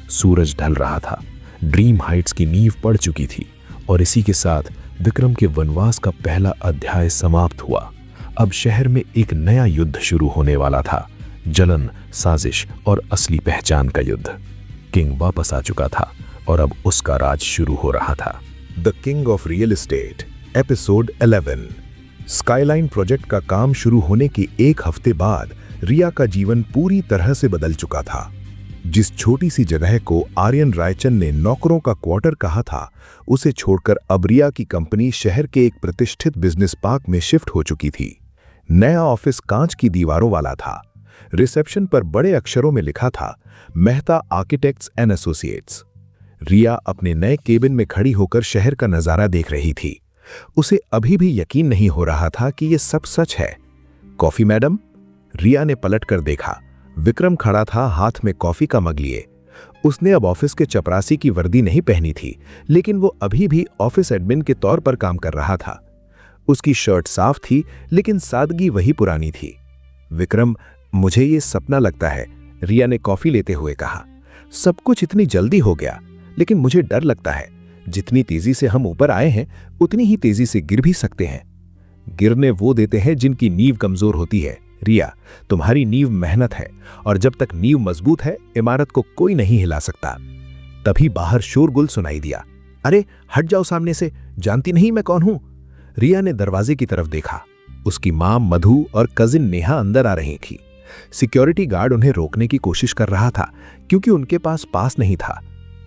S2: सूरज ढल रहा था। ड्रीम हाइट्स की नींव पड़ चुकी थी और इसी के साथ विक्रम के वनवास का पहला अध्याय समाप्त हुआ। अब शहर में एक नया युद्ध शुरू होने वाला था, जलन, साजिश और असली पहचान का युद्ध। किंग वापस आ चुका था और अब उसका राज शुरू हो रहा था।
S1: The king of real estate, episode 11। Skyline project का काम शुरू होने के 1 हफ्ते बाद रिया का जीवन पूरी तरह से बदल चुका था। जिस छोटी सी जगह को आर्यन रायचंद ने नौकरों का क्वार्टर कहा था, उसे छोड़कर अब रिया की कंपनी शहर के एक प्रतिष्ठित बिजनेस पार्क में शिफ्ट हो चुकी थी। नया ऑफिस कांच की दीवारों वाला था। रिसेप्शन पर बड़े अक्षरों में लिखा था, मेहता आर्किटेक्ट्स एंड एसोसिएट्स। रिया अपने नए केबिन में खड़ी होकर शहर का नजारा देख रही थी। उसे अभी भी यकीन नहीं हो रहा था कि यह सब सच है। Coffee madam? रिया ने पलटकर देखा। विक्रम खड़ा था, हाथ में कॉफी का मग लिए। उसने अब ऑफिस के चपरासी की वर्दी नहीं पहनी थी, लेकिन वो अभी भी ऑफिस एडमिन के तौर पर काम कर रहा था। उसकी शर्ट साफ थी, लेकिन सादगी वही पुरानी थी। विक्रम, मुझे ये सपना लगता है, रिया ने कॉफी लेते हुए कहा। सब कुछ इतनी जल्दी हो गया, लेकिन मुझे डर लगता है। जितनी तेजी से हम ऊपर आए हैं, उतनी ही तेजी से गिर भी सकते हैं।
S3: गिरने वो देते हैं जिनकी नींव कमजोर होती है। रिया, तुम्हारी नींव मेहनत है और जब तक नींव मजबूत है इमारत को कोई नहीं हिला सकता। तभी बाहर शोरगुल सुनाई दिया। अरे हट जाओ सामने से, जानती नहीं मैं कौन हूं? रिया ने दरवाजे की तरफ देखा। उसकी मां मधु और कजिन नेहा अंदर आ रही थी। सिक्योरिटी गार्ड उन्हें रोकने की कोशिश कर रहा था क्योंकि उनके पास नहीं था।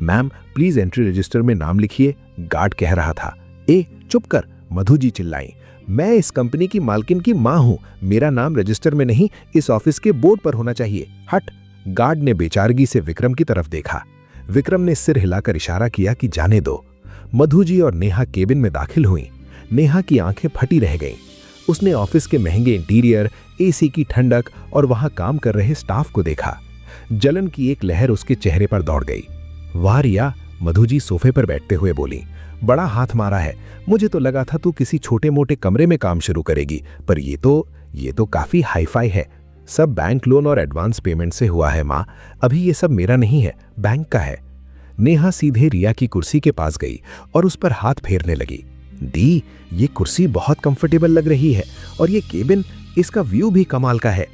S3: मैम प्लीज एंट्री रजिस्टर में नाम लिखिए, गार्ड कह रहा था। ए चुप कर, मधु जी चिल्लाई। मैं इस कंपनी की मालकिन की मां हूं, मेरा नाम रजिस्टर में नहीं इस ऑफिस के बोर्ड पर होना चाहिए। हट। गार्ड ने बेचारगी से विक्रम की तरफ देखा। विक्रम ने सिर हिलाकर इशारा किया कि जाने दो। मधु जी और नेहा केबिन में दाखिल हुई। नेहा की आंखें फटी रह गईं। उसने ऑफिस के महंगे इंटीरियर, एसी की ठंडक और वहां काम कर रहे स्टाफ को देखा। जलन की एक लहर उसके चेहरे पर दौड़ गई। वाह रिया, मधु जी सोफे पर बैठते हुए बोली। बड़ा हाथ मारा है, मुझे तो लगा था तू किसी छोटे मोटे कमरे में काम शुरू करेगी, पर ये तो काफी हाईफाई है। सब बैंक लोन और एडवांस पेमेंट से हुआ है माँ, अभी ये सब मेरा नहीं है, बैंक का है। नेहा सीधे रिया की कुर्सी के पास गई और उस पर हाथ फेरने लगी। दी, ये कुर्सी बहुत कंफर्टेबल लग रही है और ये केबिन, इसका व्यू भी कमाल का है।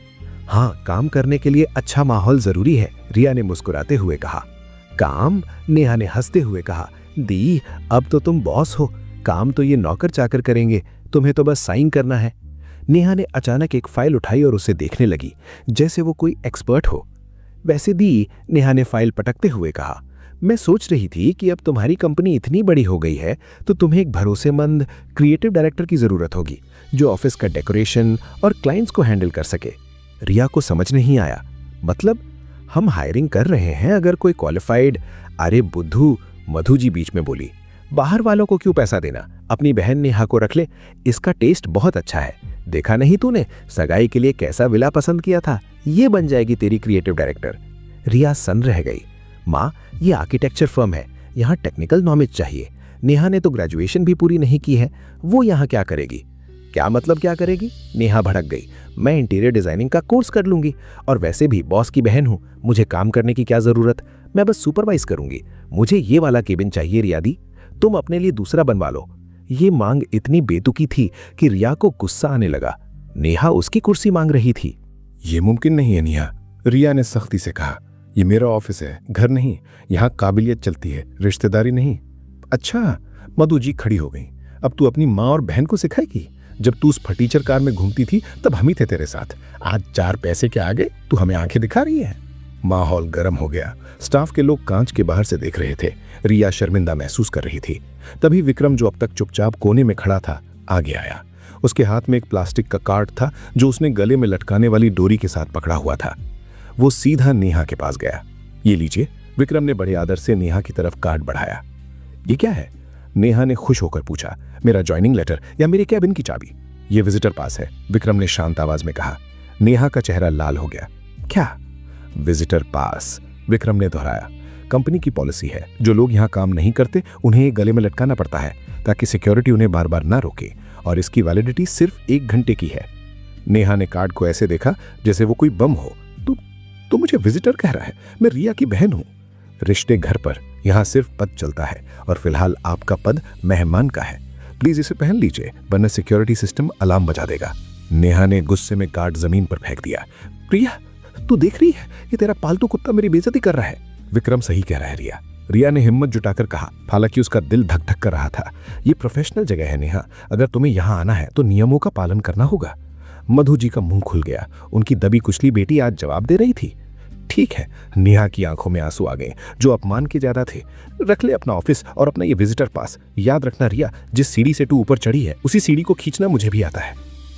S3: हाँ, काम करने के लिए अच्छा माहौल जरूरी है, रिया ने मुस्कुराते हुए कहा। काम? नेहा ने हंसते हुए कहा। दी, अब तो तुम बॉस हो, काम तो ये नौकर चाकर करेंगे, तुम्हें तो बस साइन करना है। नेहा ने अचानक एक फाइल उठाई और उसे देखने लगी जैसे वो कोई एक्सपर्ट हो। वैसे दी, नेहा ने फाइल पटकते हुए कहा, मैं सोच रही थी कि अब तुम्हारी कंपनी इतनी बड़ी हो गई है तो तुम्हें एक भरोसेमंद क्रिएटिव डायरेक्टर की जरूरत होगी जो ऑफिस का डेकोरेशन और क्लाइंट्स को हैंडल कर सके। रिया को समझ नहीं आया। मतलब हम हायरिंग कर रहे हैं, अगर कोई क्वालिफाइड। अरे बुद्धू, मधु जी बीच में बोली, बाहर वालों को क्यों पैसा देना, अपनी बहन नेहा को रख ले, इसका टेस्ट बहुत अच्छा है। देखा नहीं तूने सगाई के लिए कैसा विला पसंद किया था, ये बन जाएगी तेरी क्रिएटिव डायरेक्टर। रिया सन रह गई। माँ, ये आर्किटेक्चर फर्म है, यहाँ टेक्निकल नॉलेज चाहिए। नेहा ने तो ग्रेजुएशन भी पूरी नहीं की है, वो यहाँ क्या करेगी? क्या मतलब क्या करेगी? नेहा भड़क गई। मैं इंटीरियर डिजाइनिंग का कोर्स कर लूंगी, और वैसे भी बॉस की बहन हूँ, मुझे काम करने की क्या जरूरत, मैं बस सुपरवाइज करूंगी। मुझे ये वाला केबिन चाहिए रिया दी, तुम अपने लिए दूसरा बनवा लो। ये मांग इतनी बेतुकी थी कि रिया को गुस्सा आने लगा। नेहा उसकी कुर्सी मांग रही थी।
S2: ये मुमकिन नहीं है नेहा, रिया ने सख्ती से कहा। ये मेरा ऑफिस है, घर नहीं। यहाँ काबिलियत चलती है, रिश्तेदारी नहीं। अच्छा, मधु जी खड़ी हो गई। अब तू अपनी माँ और बहन को सिखाएगी? जब तू उस फटीचर कार में घूमती थी तब हम ही थे तेरे साथ, आज 4 पैसे के आगे तू हमें आंखें दिखा रही है। माहौल गर्म हो गया। स्टाफ के लोग कांच के बाहर से देख रहे थे। रिया शर्मिंदा महसूस कर रही थी। तभी विक्रम, जो अब तक चुपचाप कोने में खड़ा था, आगे आया। उसके हाथ में एक प्लास्टिक का कार्ड था जो उसने गले में लटकाने वाली डोरी के साथ पकड़ा हुआ था। वो सीधा नेहा के पास गया। ये लीजिए। विक्रम ने बड़े आदर से नेहा की तरफ कार्ड बढ़ाया। ये क्या है? नेहा ने खुश होकर पूछा। मेरा ज्वाइनिंग लेटर या मेरे कैबिन की चाबी? ये विजिटर पास है, विक्रम ने शांत आवाज में कहा। नेहा का चेहरा लाल हो गया। क्या? विजिटर पास, विक्रम ने दोहराया। कंपनी की पॉलिसी है, जो लोग यहाँ काम नहीं करते उन्हें गले में लटकाना पड़ता है ताकि सिक्योरिटी उन्हें बार बार ना रोके, और इसकी वैलिडिटी सिर्फ 1 घंटे की है। नेहा ने कार्ड को ऐसे देखा जैसे वो कोई बम हो। तो मुझे विजिटर कह रहा है? मैं रिया की बहन हूं। रिश्ते घर पर, यहाँ सिर्फ पद चलता है, और फिलहाल आपका पद मेहमान का है। प्लीज इसे पहन लीजिए, वरना सिक्योरिटी सिस्टम अलार्म बजा देगा। नेहा ने गुस्से में कार्ड जमीन पर फेंक दिया। प्रिया, तू देख रही है, ये तेरा पालतू कुत्ता मेरी बेइज्जती कर रहा है। विक्रम सही कह रहा है रिया, रिया ने हिम्मत जुटाकर कहा। हालांकि उसका दिल धक धक कर रहा था। ये प्रोफेशनल जगह है नेहा, अगर तुम्हें यहाँ आना है तो नियमों का पालन करना होगा। मधु जी का मुंह खुल गया। उनकी दबी कुचली बेटी आज जवाब दे रही थी। ठीक है। नेहा की आंखों में आंसू आ गए, जो अपमान के ज्यादा थे। रख ले अपना ऑफिस और अपना ये विजिटर पास। याद रखना रिया, जिस सीढ़ी से तू ऊपर चढ़ी है उसी सीढ़ी को खींचना मुझे भी आता है।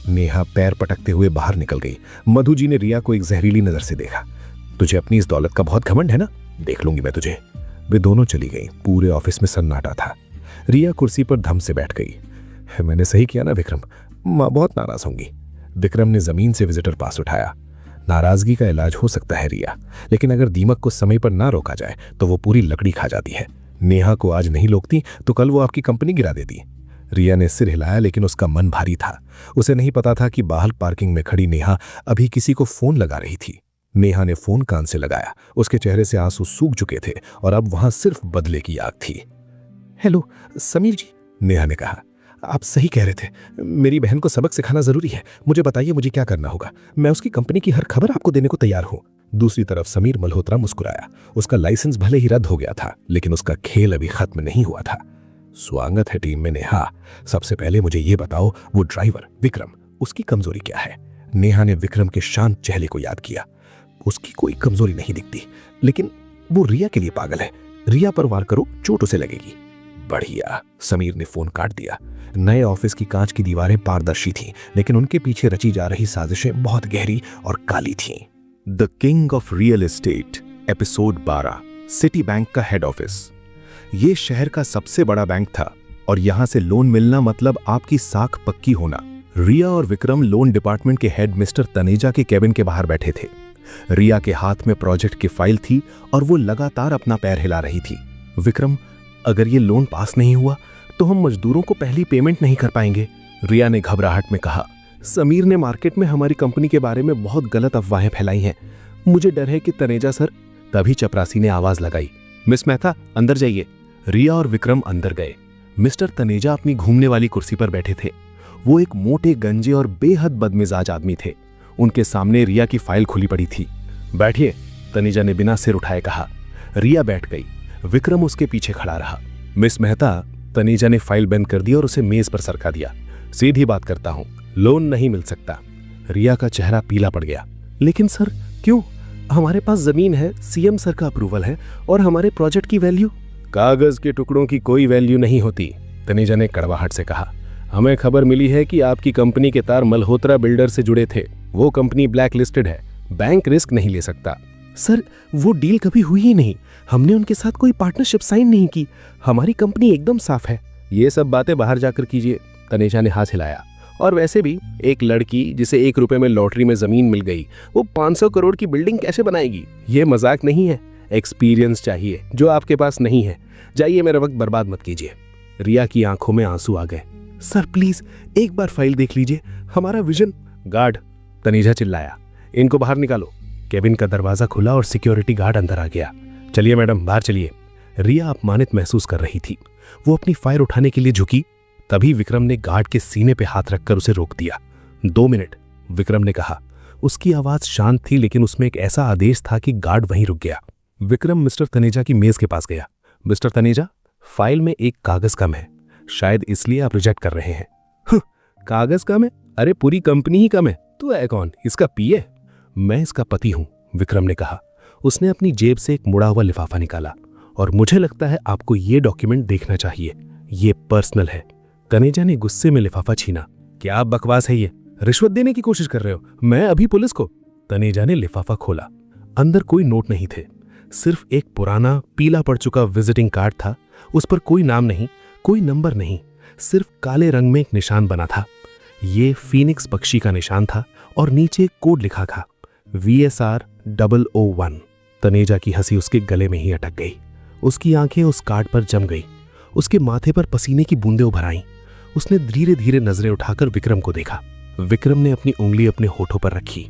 S2: नेहा पैर पटकते हुए बाहर निकल गई। मधु जी ने रिया को एक जहरीली नजर से देखा। तुझे अपनी इस दौलत का बहुत घमंड है ना? देख लूंगी मैं तुझे। वे दोनों चली गई। पूरे ऑफिस में सन्नाटा था। रिया कुर्सी पर धम से बैठ गई। मैंने सही किया ना विक्रम? माँ बहुत नाराज होंगी। विक्रम ने जमीन से विजिटर पास उठाया। नाराजगी का इलाज हो सकता है रिया, लेकिन अगर दीमक को समय पर ना रोका जाए तो वो पूरी लकड़ी खा जाती है। नेहा को आज नहीं रोकती तो कल वो आपकी कंपनी गिरा देती। रिया ने सिर हिलाया, लेकिन उसका मन भारी था। उसे नहीं पता था कि बाहर पार्किंग में खड़ी नेहा अभी किसी को फोन लगा रही थी। नेहा ने फोन कान से लगाया। उसके चेहरे से आंसू सूख चुके थे और अब वहां सिर्फ बदले की आग थी। हेलो समीर जी, नेहा ने कहा।
S3: आप सही कह रहे थे। मेरी बहन को सबक सिखाना जरूरी है। मुझे बताइए मुझे क्या करना होगा। मैं उसकी कंपनी की हर खबर आपको देने को तैयार हूँ। दूसरी तरफ समीर मल्होत्रा मुस्कुराया। उसका लाइसेंस भले ही रद्द हो गया था, लेकिन उसका खेल अभी खत्म नहीं हुआ था। स्वागत है टीम में नेहा। सबसे पहले मुझे ये बताओ, वो ड्राइवर विक्रम, उसकी कमजोरी क्या है? नेहा ने विक्रम के शांत चेहरे को याद किया। उसकी कोई कमजोरी नहीं दिखती, लेकिन वो रिया के लिए पागल है। रिया पर वार करो, चोट उसे लगेगी। बढ़िया। समीर ने फोन काट दिया। नए ऑफिस की कांच की दीवारें पारदर्शी थीं, लेकिन उनके पीछे रची जा रही साजिशें बहुत गहरी और काली थीं।
S2: The king of real estate, episode 12। City bank का हेड ऑफिस। ये शहर का सबसे बड़ा बैंक था और यहां से लोन मिलना मतलब आपकी साख पक्की होना। रिया और विक्रम लोन डिपार्टमेंट के हेड मिस्टर तनेजा के केबिन के बाहर बैठे थे। रिया के हाथ में प्रोजेक्ट की फाइल थी और वो लगातार अपना पैर हिला रही थी। विक्रम, अगर ये लोन पास नहीं हुआ तो हम मजदूरों को पहली पेमेंट नहीं कर पाएंगे, रिया ने घबराहट में कहा। समीर ने मार्केट में हमारी कंपनी के बारे में बहुत गलत अफवाहें फैलाई हैं। मुझे डर है कि तनेजा सर। तभी चपरासी ने आवाज लगाई, मिस मेहता अंदर जाइए। रिया और विक्रम अंदर गए। मिस्टर तनेजा अपनी घूमने वाली कुर्सी पर बैठे थे। वो एक मोटे, गंजे और बेहद बदमिजाज आदमी थे। उनके सामने रिया की फाइल खुली पड़ी थी। बैठिए, तनेजा ने बिना सिर उठाए कहा। रिया बैठ गई। विक्रम उसके पीछे खड़ा रहा। मिस मेहता, तनेजा ने फाइल बंद कर दी और उसे मेज पर सरका दिया। सीधी बात करता हूं, लोन नहीं मिल सकता। रिया का चेहरा पीला पड़ गया। लेकिन सर, क्यों? हमारे पास जमीन है, सीएम सर का अप्रूवल है और हमारे प्रोजेक्ट की वैल्यू। कागज के टुकड़ों की कोई वैल्यू नहीं होती, तनेजा ने कड़वाहट से कहा। हमें खबर मिली है कि आपकी कंपनी के तार मल्होत्रा बिल्डर से जुड़े थे। वो कंपनी ब्लैक लिस्टेड है, बैंक रिस्क नहीं ले सकता। सर, वो डील कभी हुई ही नहीं। हमने उनके साथ कोई पार्टनरशिप साइन नहीं की। हमारी कंपनी एकदम साफ है। ये सब बातें बाहर जाकर कीजिए, तनेजा ने हाथ हिलाया। और वैसे भी एक लड़की जिसे 1 रुपए में लॉटरी में जमीन मिल गई, वो 500 करोड़ की बिल्डिंग कैसे बनाएगी? ये मजाक नहीं है। एक्सपीरियंस चाहिए जो आपके पास नहीं है। जाइए, मेरा वक्त बर्बाद मत कीजिए। रिया की आंखों में आंसू आ गए। सर प्लीज एक बार फाइल देख लीजिए, हमारा विजन। गार्ड, तनेजा चिल्लाया, इनको बाहर निकालो। केबिन का दरवाजा खुला और सिक्योरिटी गार्ड अंदर आ गया। चलिए मैडम, बाहर चलिए। रिया अपमानित महसूस कर रही थी। वो अपनी फाइल उठाने के लिए झुकी, तभी विक्रम ने गार्ड के सीने पे हाथ रखकर उसे रोक दिया। 2 मिनट, विक्रम ने कहा। उसकी आवाज शांत थी, लेकिन उसमें एक ऐसा आदेश था कि गार्ड वहीं रुक गया। विक्रम मिस्टर तनेजा की मेज के पास गया। मिस्टर तनेजा, फाइल में एक कागज कम है, शायद इसलिए आप रिजेक्ट कर रहे हैं। कागज कम है? अरे पूरी कंपनी ही कम है। तू है कौन, इसका पीए? मैं इसका पति हूं, विक्रम ने कहा। उसने अपनी जेब से एक मुड़ा हुआ लिफाफा निकाला। और मुझे लगता है आपको ये डॉक्यूमेंट देखना चाहिए, ये पर्सनल है। तनेजा ने गुस्से में लिफाफा छीना। क्या बकवास है ये? रिश्वत देने की कोशिश कर रहे हो? मैं अभी पुलिस को। तनेजा ने लिफाफा खोला। अंदर कोई नोट नहीं थे, सिर्फ एक पुराना पीला पड़ चुका विजिटिंग कार्ड था। उस पर कोई नाम नहीं, कोई नंबर नहीं, सिर्फ काले रंग में एक निशान बना था। ये फीनिक्स पक्षी का निशान था और नीचे एक कोड लिखा था, VSR 001। तनेजा की हंसी उसके गले में ही अटक गई। उसकी आंखें उस कार्ड पर जम गई। उसके माथे पर पसीने की बूंदें उभर आईं। उसने धीरे धीरे नजरें उठाकर विक्रम को देखा। विक्रम ने अपनी उंगली अपने होठों पर रखी।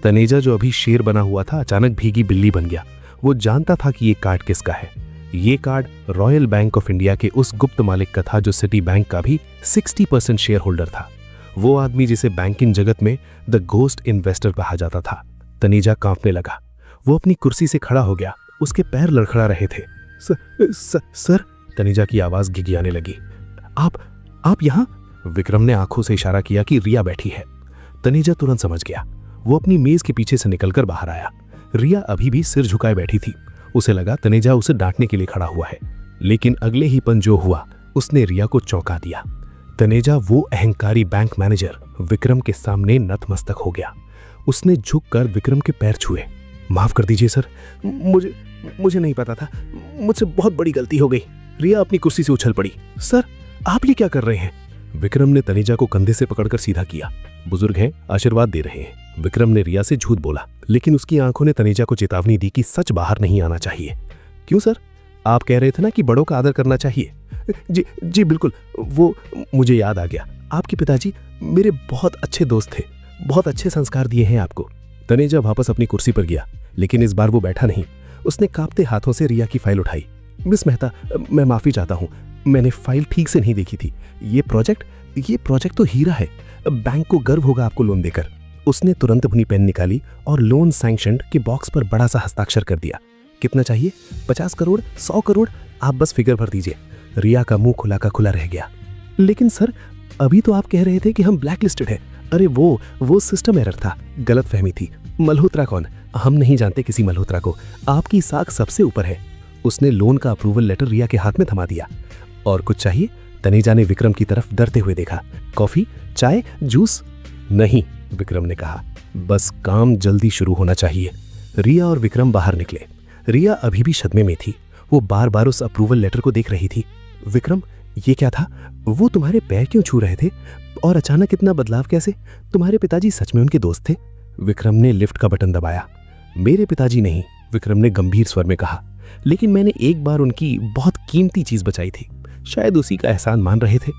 S2: तनेजा जो अभी शेर बना हुआ था, अचानक भीगी बिल्ली बन गया। वो जानता था कि ये कार्ड किसका है। ये card royal bank of India के उस गुप्त मालिक का था जो सिटी बैंक का भी 60% शेयर होल्डर था। वो आदमी जिसे बैंकिंग जगत में द घोस्ट इन्वेस्टर कहा जाता था। तनेजा कांपने लगा। वो अपनी कुर्सी से खड़ा हो गया। उसके पैर लड़खड़ा रहे थे। सर, तनेजा की आवाज घिघियाने लगी। आप यहां? विक्रम ने आंखों से इशारा किया कि रिया बैठी है। तनेजा तुरंत समझ गया। वो अपनी मेज के पीछे से निकलकर बाहर आया। रिया अभी भी सिर झुकाए बैठी थी। उसे लगा तनेजा उसे डांटने के लिए खड़ा हुआ है, लेकिन अगले ही पल जो हुआ उसने रिया को चौंका दिया। तनेजा, वो अहंकारी बैंक मैनेजर, विक्रम के सामने नतमस्तक हो गया। उसने झुककर विक्रम के पैर छुए। माफ कर दीजिए सर, मुझे नहीं पता था, मुझसे बहुत बड़ी गलती हो गई। रिया अपनी कुर्सी से उछल पड़ी। सर, आप ये क्या कर रहे हैं? विक्रम ने तनेजा को कंधे से पकड़कर सीधा किया। बुजुर्ग हैं, आशीर्वाद दे रहे हैं। विक्रम ने रिया से झूठ बोला, लेकिन उसकी आंखों ने तनेजा को चेतावनी दी कि सच बाहर नहीं आना चाहिए। क्यों सर? आप कह रहे थे ना कि बड़ों का आदर करना चाहिए। जी बिल्कुल, वो मुझे याद आ गया। आपके पिताजी मेरे बहुत अच्छे दोस्त थे, बहुत अच्छे संस्कार दिए हैं आपको। तनेजा वापस अपनी कुर्सी पर गया, लेकिन इस बार वो बैठा नहीं। उसने कांपते हाथों से रिया की फाइल उठाई। मिस मेहता, मैं माफी चाहता हूँ।
S3: मैंने फाइल ठीक से नहीं देखी थी। ये प्रोजेक्ट तो हीरा है। बैंक को गर्व होगा आपको लोन देकर। उसने तुरंत अपनी पेन निकाली और लोन सैंक्शनड के बॉक्स पर बड़ा सा हस्ताक्षर कर दिया। कितना चाहिए? 50 करोड़, 100 करोड़, आप बस फिगर भर दीजिए। रिया का मुंह खुला का खुला रह गया। लेकिन सर, अभी तो आप कह रहे थे कि हम ब्लैक लिस्टेड है। अरे वो सिस्टम एरर था, गलत फहमी थी। मल्होत्रा कौन? हम नहीं जानते किसी मल्होत्रा को। आपकी साख सबसे ऊपर है। उसने लोन का अप्रूवल लेटर रिया के हाथ में थमा दिया। और कुछ चाहिए? तनेजा ने विक्रम की तरफ डरते हुए देखा। कॉफी, चाय, जूस? नहीं, विक्रम ने कहा, बस काम जल्दी शुरू होना चाहिए। रिया और विक्रम बाहर निकले। रिया अभी भी सदमे में थी। वो बार बार उस अप्रूवल लेटर को देख रही थी। विक्रम, ये क्या था? वो तुम्हारे पैर क्यों छू रहे थे? और अचानक इतना बदलाव कैसे? तुम्हारे पिताजी सच में उनके दोस्त थे? विक्रम ने लिफ्ट का बटन दबाया। मेरे पिताजी नहीं, विक्रम ने गंभीर स्वर में कहा, लेकिन मैंने एक बार उनकी बहुत कीमती चीज बचाई थी। शायद उसी का एहसान मान रहे थे।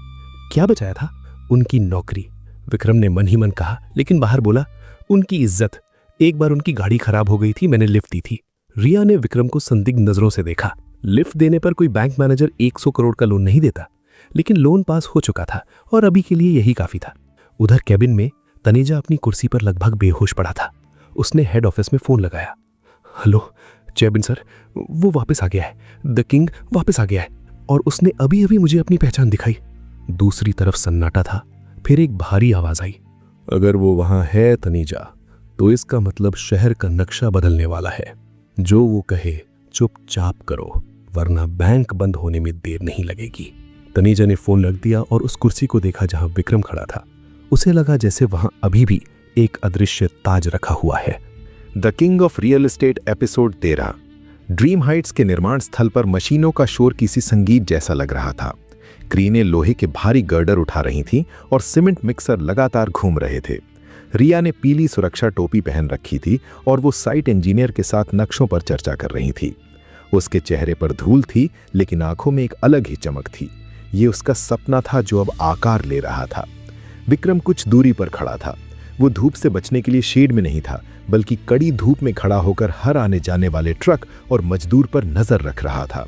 S3: क्या बचाया था? उनकी नौकरी, विक्रम ने मन ही मन कहा, लेकिन बाहर बोला, उनकी इज्जत। एक बार उनकी गाड़ी खराब हो गई थी, मैंने लिफ्ट दी थी। रिया ने विक्रम को संदिग्ध नजरों से देखा। लिफ्ट देने पर कोई बैंक मैनेजर 100 करोड़ का लोन नहीं देता, लेकिन लोन पास हो चुका था और अभी के लिए यही काफी था। उधर कैबिन में तनेजा अपनी कुर्सी पर लगभग बेहोश पड़ा था। उसने हेड ऑफिस में फोन लगाया। हेलो चेबिन सर, वो वापस आ गया है। द किंग वापस आ गया है और उसने अभी अभी मुझे अपनी पहचान दिखाई। दूसरी तरफ सन्नाटा था। फिर एक भारी आवाज आई। अगर वो वहां है तनेजा, तो इसका मतलब शहर का नक्शा बदलने वाला है। जो वो कहे चुपचाप करो, वरना बैंक बंद होने में देर नहीं लगेगी। तनेजा ने फोन रख दिया और उस कुर्सी को देखा जहां विक्रम खड़ा था। उसे लगा जैसे वहां अभी भी एक अदृश्य ताज रखा हुआ है।
S2: The king of real estate episode 13। Dream Heights के निर्माण स्थल पर मशीनों का शोर किसी संगीत जैसा लग रहा था। क्रेनें लोहे के भारी गर्डर उठा रही थीं और सीमेंट मिक्सर लगातार घूम रहे थे। रिया ने पीली सुरक्षा टोपी पहन रखी थी और वो साइट इंजीनियर के साथ नक्शों पर चर्चा कर रही थी। उसके चेहरे पर धूल थी, लेकिन आंखों में एक अलग ही चमक थी। ये उसका सपना था जो अब आकार ले रहा था। विक्रम कुछ दूरी पर खड़ा था। वो धूप से बचने के लिए शेड में नहीं था, बल्कि कड़ी धूप में खड़ा होकर हर आने जाने वाले ट्रक और मजदूर पर नजर रख रहा था।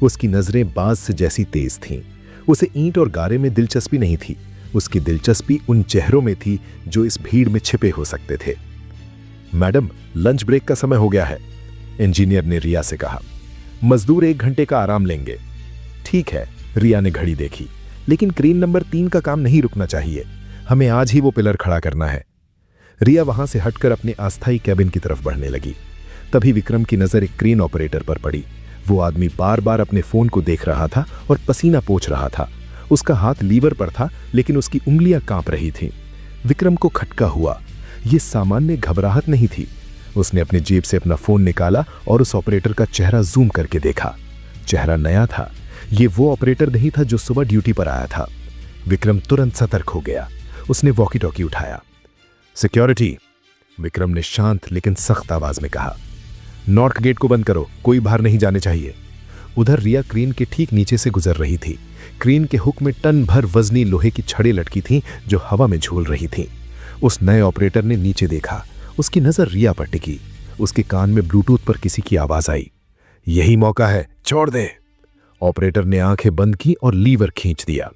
S2: उसकी नजरें बाज से जैसी तेज थीं। उसे ईंट और गारे में दिलचस्पी नहीं थी। उसकी दिलचस्पी उन चेहरों में थी जो इस भीड़ में छिपे हो सकते थे। मैडम, लंच ब्रेक का समय हो गया है, इंजीनियर ने रिया से कहा। मजदूर 1 घंटे का आराम लेंगे। ठीक है, रिया ने घड़ी देखी, लेकिन क्रेन नंबर 3 का काम नहीं रुकना चाहिए। हमें आज ही वो पिलर खड़ा करना है। रिया वहां से हटकर अपने अस्थायी कैबिन की तरफ बढ़ने लगी। तभी विक्रम की नजर एक क्रेन ऑपरेटर पर पड़ी। वो आदमी बार बार अपने फोन को देख रहा था और पसीना पोंछ रहा था। उसका हाथ लीवर पर था, लेकिन उसकी उंगलियां कांप रही थीं। विक्रम को खटका हुआ। ये सामान्य घबराहट नहीं थी। उसने अपनी जेब से अपना फोन निकाला और उस ऑपरेटर का चेहरा जूम करके देखा। चेहरा नया था। ये वो ऑपरेटर नहीं था जो सुबह ड्यूटी पर आया था। विक्रम तुरंत सतर्क हो गया। उसने वॉकी टॉकी उठाया। सिक्योरिटी, विक्रम ने शांत लेकिन सख्त आवाज में कहा। नॉर्थ गेट को बंद करो, कोई बाहर नहीं जाने चाहिए। उधर रिया क्रेन के ठीक नीचे से गुजर रही थी। क्रेन के हुक में टन भर वजनी लोहे की छड़ें लटकी थीं जो हवा में झूल रही थीं। उस नए ऑपरेटर ने नीचे देखा। उसकी नजर रिया पर टिकी। उसके कान में ब्लूटूथ पर किसी की आवाज आई। यही मौका है, छोड़ दे। ऑपरेटर ने आंखें बंद की और लीवर खींच दिया।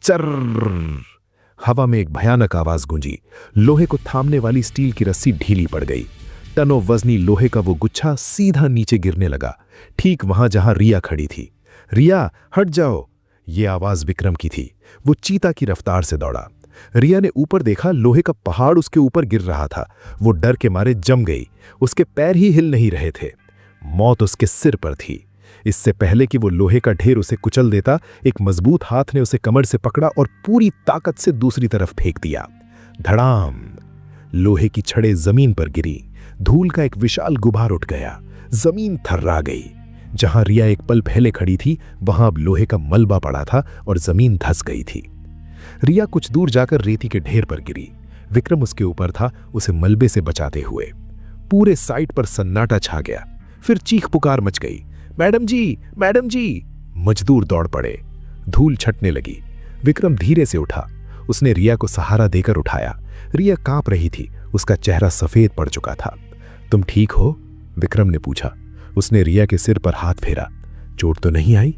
S2: चर्र! हवा में एक भयानक आवाज गूंजी। लोहे को थामने वाली स्टील की रस्सी ढीली पड़ गई। टनों वजनी लोहे का वो गुच्छा सीधा नीचे गिरने लगा, ठीक वहां जहां रिया खड़ी थी। रिया, हट जाओ! ये आवाज विक्रम की थी। वो चीता की रफ्तार से दौड़ा। रिया ने ऊपर देखा, लोहे का पहाड़ उसके ऊपर गिर रहा था। वो डर के मारे जम गई। उसके पैर ही हिल नहीं रहे थे। मौत उसके सिर पर थी। इससे पहले कि वो लोहे का ढेर उसे कुचल देता, एक मजबूत हाथ ने उसे कमर से पकड़ा और पूरी ताकत से दूसरी तरफ फेंक दिया। धड़ाम! लोहे की छड़ें जमीन पर गिरी। धूल का एक विशाल गुबार उठ गया। जमीन थर्रा गई। जहां रिया एक पल पहले खड़ी थी, वहां अब लोहे का मलबा पड़ा था और जमीन धंस गई थी। रिया कुछ दूर जाकर रेती के ढेर पर गिरी। विक्रम उसके ऊपर था, उसे मलबे से बचाते हुए। पूरे साइट पर सन्नाटा छा गया। फिर चीख पुकार मच गई। मैडम जी, मैडम जी! मजदूर दौड़ पड़े। धूल छटने लगी। विक्रम धीरे से उठा। उसने रिया को सहारा देकर उठाया। रिया कांप रही थी। उसका चेहरा सफेद पड़ चुका था। तुम ठीक हो? विक्रम ने पूछा। उसने रिया के सिर पर हाथ फेरा। चोट तो नहीं आई?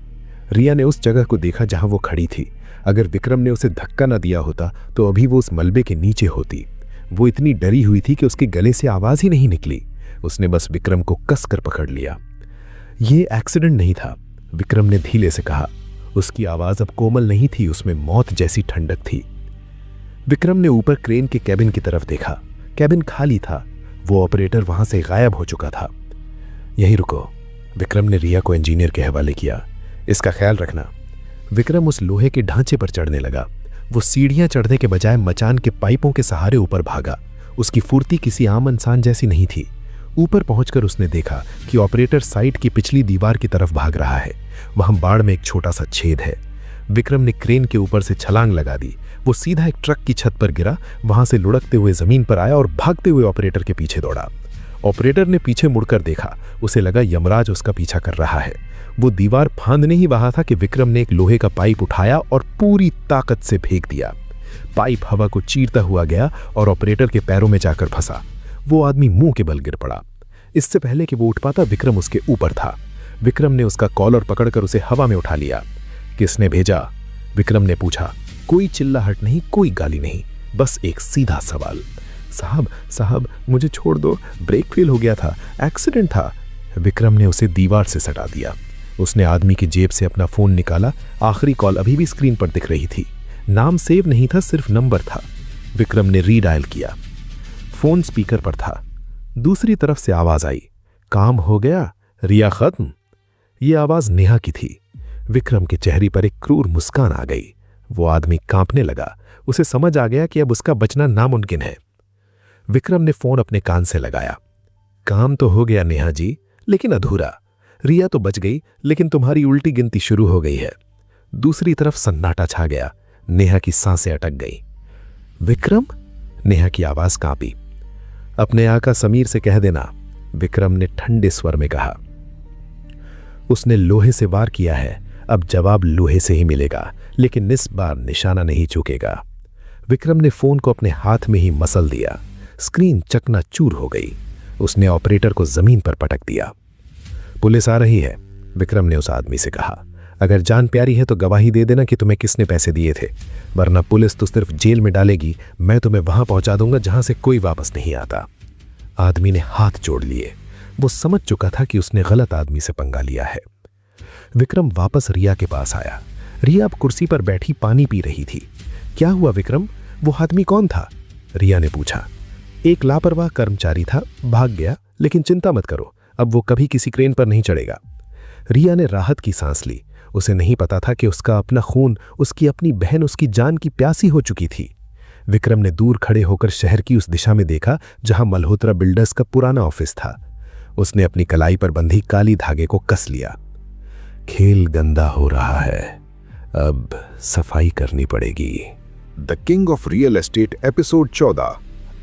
S3: रिया ने उस जगह को देखा जहां वो खड़ी थी। अगर विक्रम ने उसे धक्का न दिया होता तो अभी वो उस मलबे के नीचे होती। वो इतनी डरी हुई थी कि उसके गले से आवाज ही नहीं निकली। उसने बस विक्रम को कसकर पकड़ लिया। ये एक्सीडेंट नहीं था, विक्रम ने धीरे से कहा। उसकी आवाज अब कोमल नहीं थी, उसमें मौत जैसी ठंडक थी। विक्रम ने ऊपर क्रेन के कैबिन की तरफ देखा। कैबिन खाली था, वो ऑपरेटर वहां से गायब हो चुका था। यहीं रुको, विक्रम ने रिया को इंजीनियर के हवाले किया। इसका ख्याल रखना। विक्रम उस लोहे के ढांचे पर चढ़ने लगा। वो सीढ़ियां चढ़ने के बजाय मचान के पाइपों के सहारे ऊपर भागा। उसकी फुर्ती किसी आम इंसान जैसी नहीं थी। ऊपर पहुंचकर उसने देखा कि ऑपरेटर साइट की पिछली दीवार की तरफ भाग रहा है। वहां बाड़ में एक छोटा सा छेद है। विक्रम ने क्रेन के ऊपर से छलांग लगा दी। वो सीधा एक ट्रक की छत पर गिरा, वहां से लुढ़कते हुए जमीन पर आया और भागते हुए ऑपरेटर के पीछे दौड़ा। ऑपरेटर ने पीछे मुड़कर देखा। उसे लगा यमराज उसका पीछा कर रहा है। वो दीवार फांदने ही वहा था कि विक्रम ने एक लोहे का पाइप उठाया और पूरी ताकत से फेंक दिया। पाइप हवा को चीरता हुआ गया और ऑपरेटर के पैरों में जाकर फंसा। वो आदमी मुंह के बल गिर पड़ा। इससे पहले कि वो उठ पाता, विक्रम उसके ऊपर था। विक्रम ने उसका कॉलर पकड़कर उसे हवा में उठा लिया। किसने भेजा? विक्रम ने पूछा। कोई चिल्लाहट नहीं, कोई गाली नहीं, बस एक सीधा सवाल। साहब मुझे छोड़ दो, ब्रेक फेल हो गया था, एक्सीडेंट था। विक्रम ने उसे दीवार से सटा दिया। उसने आदमी की जेब से अपना फोन निकाला। आखिरी कॉल अभी भी स्क्रीन पर दिख रही थी। नाम सेव नहीं था, सिर्फ नंबर था। विक्रम ने रीडायल किया। फोन स्पीकर पर था। दूसरी तरफ से आवाज आई, काम हो गया, रिया खत्म। यह आवाज नेहा की थी। विक्रम के चेहरे पर एक क्रूर मुस्कान आ गई। वो आदमी कांपने लगा। उसे समझ आ गया कि अब उसका बचना नामुमकिन है। विक्रम ने फोन अपने कान से लगाया। काम तो हो गया नेहा जी, लेकिन अधूरा। रिया तो बच गई, लेकिन तुम्हारी उल्टी गिनती शुरू हो गई है। दूसरी तरफ सन्नाटा छा गया। नेहा की सांसें अटक गई। विक्रम? नेहा की आवाज कांपी। अपने आका समीर से कह देना, विक्रम ने ठंडे स्वर में कहा। उसने लोहे से वार किया है, अब जवाब लोहे से ही मिलेगा, लेकिन इस बार निशाना नहीं चूकेगा। विक्रम ने फोन को अपने हाथ में ही मसल दिया। स्क्रीन चकनाचूर हो गई। उसने ऑपरेटर को जमीन पर पटक दिया। पुलिस आ रही है, विक्रम ने उस आदमी से कहा। अगर जान प्यारी है तो गवाही दे देना कि तुम्हें किसने पैसे दिए थे, वरना पुलिस तो सिर्फ जेल में डालेगी। मैं तुम्हें वहां पहुंचा दूंगा जहां से कोई वापस नहीं आता। आदमी ने हाथ जोड़ लिए। वो समझ चुका था कि उसने गलत आदमी से पंगा लिया है। विक्रम वापस रिया के पास आया। रिया अब कुर्सी पर बैठी पानी पी रही थी। क्या हुआ विक्रम? वो आदमी कौन था? रिया ने पूछा। एक लापरवाह कर्मचारी था, भाग गया, लेकिन चिंता मत करो, अब वो कभी किसी क्रेन पर नहीं चढ़ेगा। रिया ने राहत की सांस ली। उसे नहीं पता था कि उसका अपना खून, उसकी अपनी बहन, उसकी जान की प्यासी हो चुकी थी। विक्रम ने दूर खड़े होकर शहर की उस दिशा में देखा जहां मल्होत्रा बिल्डर्स का पुराना ऑफिस था। उसने अपनी कलाई पर बंधी काली धागे को कस लिया। खेल गंदा हो रहा है, अब सफाई करनी पड़ेगी।
S2: The king of real estate episode 14।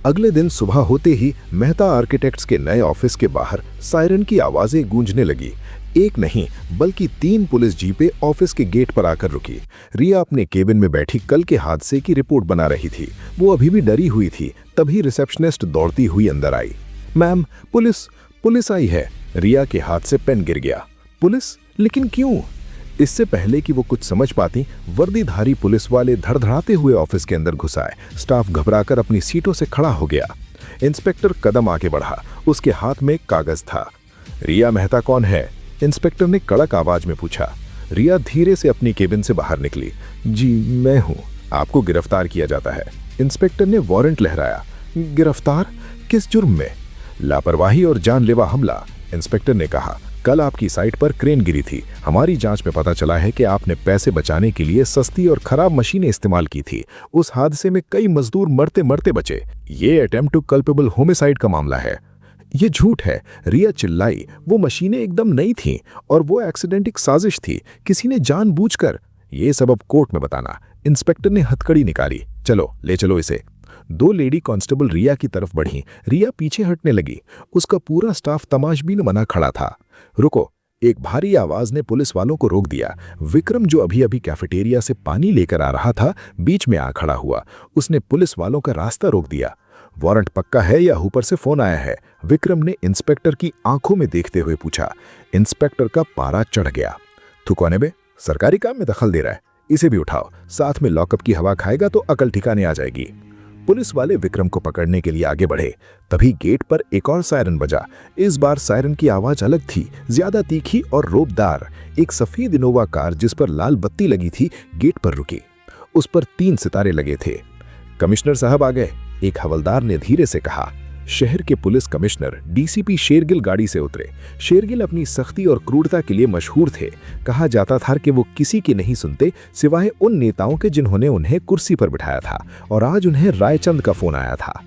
S2: अगले दिन सुबह होते ही मेहता आर्किटेक्ट्स के नए ऑफिस के बाहर सायरन की आवाजें गूंजने लगी। एक नहीं बल्कि 3 पुलिस जीपें ऑफिस के गेट पर आकर रुकी। रिया अपने केबिन में बैठी कल के हादसे की रिपोर्ट बना रही थी। वो अभी भी डरी हुई थी। तभी रिसेप्शनिस्ट दौड़ती हुई अंदर आई। मैम, पुलिस आई है। रिया के हाथ से पेन गिर गया। पुलिस? लेकिन क्यों? इससे पहले कि वो कुछ समझ पाती, वर्दीधारी पुलिस वाले धड़धड़ाते हुए ऑफिस के अंदर घुस आए। स्टाफ घबराकर अपनी सीटों से खड़ा हो गया। इंस्पेक्टर कदम आगे बढ़ा। उसके हाथ में एक कागज था। रिया मेहता कौन है? इंस्पेक्टर ने कड़क आवाज में पूछा। रिया धीरे से अपनी केबिन से बाहर निकली। जी मैं हूं, आपको गिरफ्तार किया जाता है। इंस्पेक्टर ने वारंट लहराया। गिरफ्तार? किस जुर्म में? लापरवाही और जानलेवा हमला। इंस्पेक्टर ने कहा, कल आपकी साइट पर क्रेन गिरी थी। हमारी जांच में पता चला है कि आपने पैसे बचाने के लिए सस्ती और खराब मशीनें इस्तेमाल की थी। उस हादसे में कई मजदूर मरते मरते बचे। ये अटेम्प्ट टू कल्पेबल होमिसाइड का मामला है। ये झूठ है। रिया चिल्लाई। वो मशीनें एकदम नई थीं और वो एक्सीडेंट एक साजिश थी, किसी ने जानबूझकर। ये सबब कोर्ट में बताना। इंस्पेक्टर ने हथकड़ी निकाली। चलो ले चलो इसे। 2 लेडी कांस्टेबल रिया की तरफ बढ़ी। रिया पीछे हटने लगी। उसका पूरा स्टाफ तमाशबीन बना खड़ा था। रुको, एक भारी आवाज ने पुलिस वालों को रोक दिया। विक्रम जो अभी अभी कैफेटेरिया से पानी लेकर आ रहा था, बीच में आ खड़ा हुआ। उसने पुलिस वालों का रास्ता रोक दिया। वारंट पक्का है या ऊपर से फोन आया है? विक्रम ने इंस्पेक्टर की आंखों में देखते हुए पूछा। इंस्पेक्टर का पारा चढ़ गया। थुकवाने बे, सरकारी काम में दखल दे रहा है, इसे भी उठाओ, साथ में लॉकअप की हवा खाएगा तो अकल ठिकाने आ जाएगी। पुलिस वाले विक्रम को पकड़ने के लिए आगे बढ़े, तभी गेट पर एक और सायरन बजा। इस बार सायरन की आवाज अलग थी, ज्यादा तीखी और रोबदार। एक सफेद इनोवा कार जिस पर लाल बत्ती लगी थी गेट पर रुकी। उस पर 3 सितारे लगे थे। कमिश्नर साहब आ गए, एक हवलदार ने धीरे से कहा। शहर के पुलिस कमिश्नर डीसीपी शेरगिल गाड़ी से उतरे। शेरगिल अपनी सख्ती और क्रूरता के लिए मशहूर थे। कहा जाता था कि वो किसी की नहीं सुनते सिवाय उन नेताओं के जिन्होंने उन्हें कुर्सी पर बिठाया था, और आज उन्हें रायचंद का फोन आया था।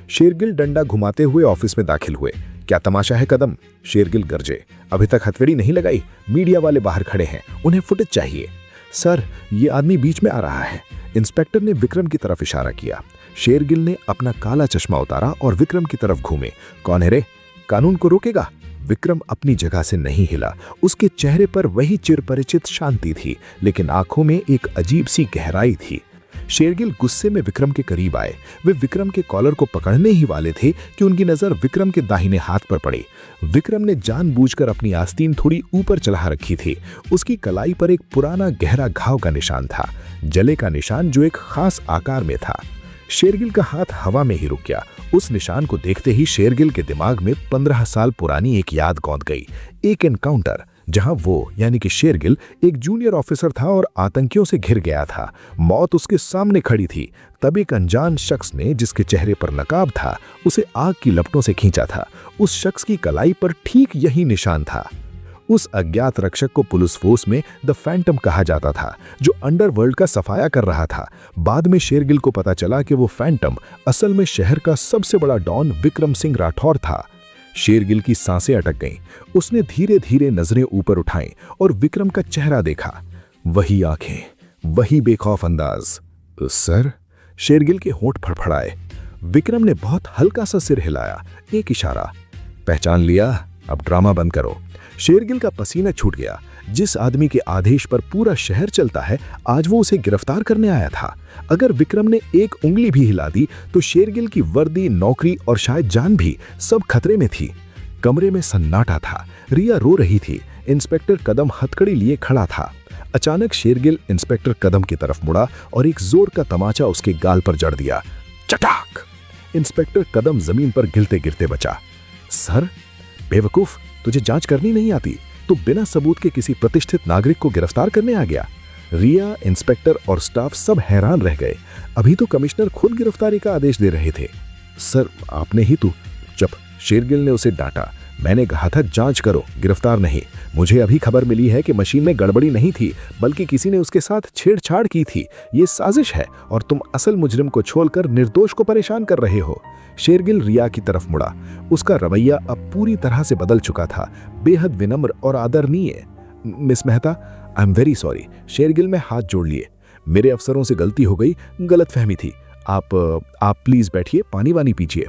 S2: शेरगिल डंडा घुमाते हुए ऑफिस में दाखिल हुए। क्या तमाशा है कदम? शेरगिल गरजे। अभी तक हथकड़ी नहीं लगाई, मीडिया वाले बाहर खड़े हैं, उन्हें फुटेज चाहिए। सर, ये आदमी बीच में आ रहा है। इंस्पेक्टर ने विक्रम की तरफ इशारा किया। शेरगिल ने अपना काला चश्मा उतारा और विक्रम की तरफ घूमे। कौन है रे? कानून को रोकेगा? विक्रम अपनी जगह से नहीं हिला। उसके चेहरे पर वही चिरपरिचित शांति थी, लेकिन आंखों में एक अजीब सी गहराई थी। शेरगिल गुस्से में विक्रम के करीब आए। वे विक्रम के कॉलर को पकड़ने ही वाले थे कि उनकी नजर विक्रम के दाहिने हाथ पर पड़ी। विक्रम ने जानबूझकर अपनी आस्तीन थोड़ी ऊपर चढ़ा रखी थी। उसकी कलाई पर एक पुराना गहरा घाव का निशान था, जले का निशान जो एक खास आकार में था। शेरगिल का हाथ हवा में ही रुक गया। उस निशान को देखते ही शेरगिल के दिमाग में 15 साल पुरानी एक याद गौंध गई। एक एनकाउंटर जहां वो यानी कि शेरगिल एक जूनियर ऑफिसर था और आतंकियों से घिर गया था। मौत उसके सामने खड़ी थी। तब एक अनजान शख्स ने, जिसके चेहरे पर नकाब था, उसे आग की लपटों से खींचा था। उस शख्स की कलाई पर ठीक यही निशान था। उस अज्ञात रक्षक को पुलिस फोर्स में द फैंटम कहा जाता था, जो अंडरवर्ल्ड का सफाया कर रहा था। बाद में शेरगिल को पता चला कि वो फैंटम असल में शहर का सबसे बड़ा डॉन विक्रम सिंह राठौर था। शेरगिल की सांसें अटक गईं। उसने धीरे धीरे नजरें ऊपर उठाईं और विक्रम का चेहरा देखा। वही आंखें, वही बेखौफ अंदाज। सर? शेरगिल के होंठ फड़फड़ाए। विक्रम ने बहुत हल्का सा सिर हिलाया, एक इशारा। पहचान लिया? अब ड्रामा बंद करो। शेरगिल का पसीना छूट गया। जिस आदमी के आदेश पर पूरा शहर चलता है, आज वो उसे गिरफ्तार करने आया था। अगर विक्रम ने एक उंगली भी हिला दी तो शेरगिल की वर्दी, नौकरी और शायद जान भी सब खतरे में थी। कमरे में सन्नाटा था। रिया रो रही थी। इंस्पेक्टर कदम हथकड़ी लिए खड़ा था। अचानक शेरगिल इंस्पेक्टर कदम की तरफ मुड़ा और एक जोर का तमाचा उसके गाल पर जड़ दिया। चटाक! इंस्पेक्टर कदम जमीन पर गिरते गिरते बचा। सर? बेवकूफ, तुझे जांच करनी नहीं आती? तो बिना सबूत के किसी प्रतिष्ठित नागरिक को गिरफ्तार करने आ गया? रिया, इंस्पेक्टर और स्टाफ सब हैरान रह गए। अभी तो कमिश्नर खुद गिरफ्तारी का आदेश दे रहे थे। सर, आपने ही तो। चुप! शेरगिल ने उसे डांटा। मैंने कहा था जांच करो, गिरफ्तार नहीं। मुझे अभी खबर मिली है कि मशीन में गड़बड़ी नहीं थी, बल्कि किसी ने उसके साथ छेड़छाड़ की थी। ये साजिश है और तुम असल मुजरिम को छोड़कर निर्दोष को परेशान कर रहे हो। शेरगिल रिया की तरफ मुड़ा। उसका रवैया अब पूरी तरह से बदल चुका था, बेहद विनम्र और आदरणीय। Miss Mehta, I am very sorry. Shergill में हाथ जोड़ लिए। मेरे अफसरों से गलती हो गई, गलतफहमी थी। आप प्लीज बैठिए, पानी वानी पीजिए।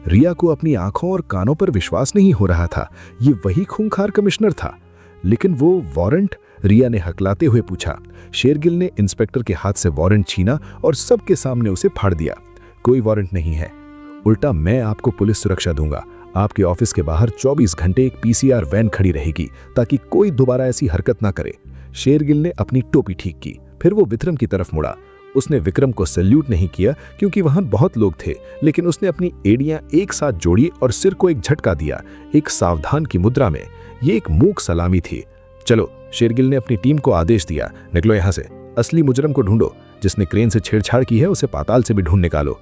S2: रिया को अपनी आंखों और कानों पर विश्वास नहीं हो रहा था। ये वही खूंखार कमिश्नर था। लेकिन वो वारंट? रिया ने हकलाते हुए पूछा। शेरगिल ने इंस्पेक्टर के हाथ से वारंट छीना और सबके सामने उसे फाड़ दिया। कोई वारंट नहीं है, उल्टा मैं आपको पुलिस सुरक्षा दूंगा। आपके ऑफिस के बाहर 24 घंटे एक पीसीआर वैन खड़ी रहेगी ताकि कोई दोबारा ऐसी हरकत ना करे। शेरगिल ने अपनी टोपी ठीक की। फिर वो विक्रम की तरफ मुड़ा। उसने विक्रम को सैल्यूट नहीं किया क्योंकि वहां बहुत लोग थे, लेकिन उसने अपनी एड़ियां एक साथ जोड़ी और सिर को एक झटका दिया, एक सावधान की मुद्रा में। ये एक मूक सलामी थी। चलो, शेरगिल ने अपनी टीम को आदेश दिया, निकलो यहां से। असली मुजरिम को ढूंढो। जिसने क्रेन से छेड़छाड़ की है उसे पाताल से भी ढूंढ निकालो।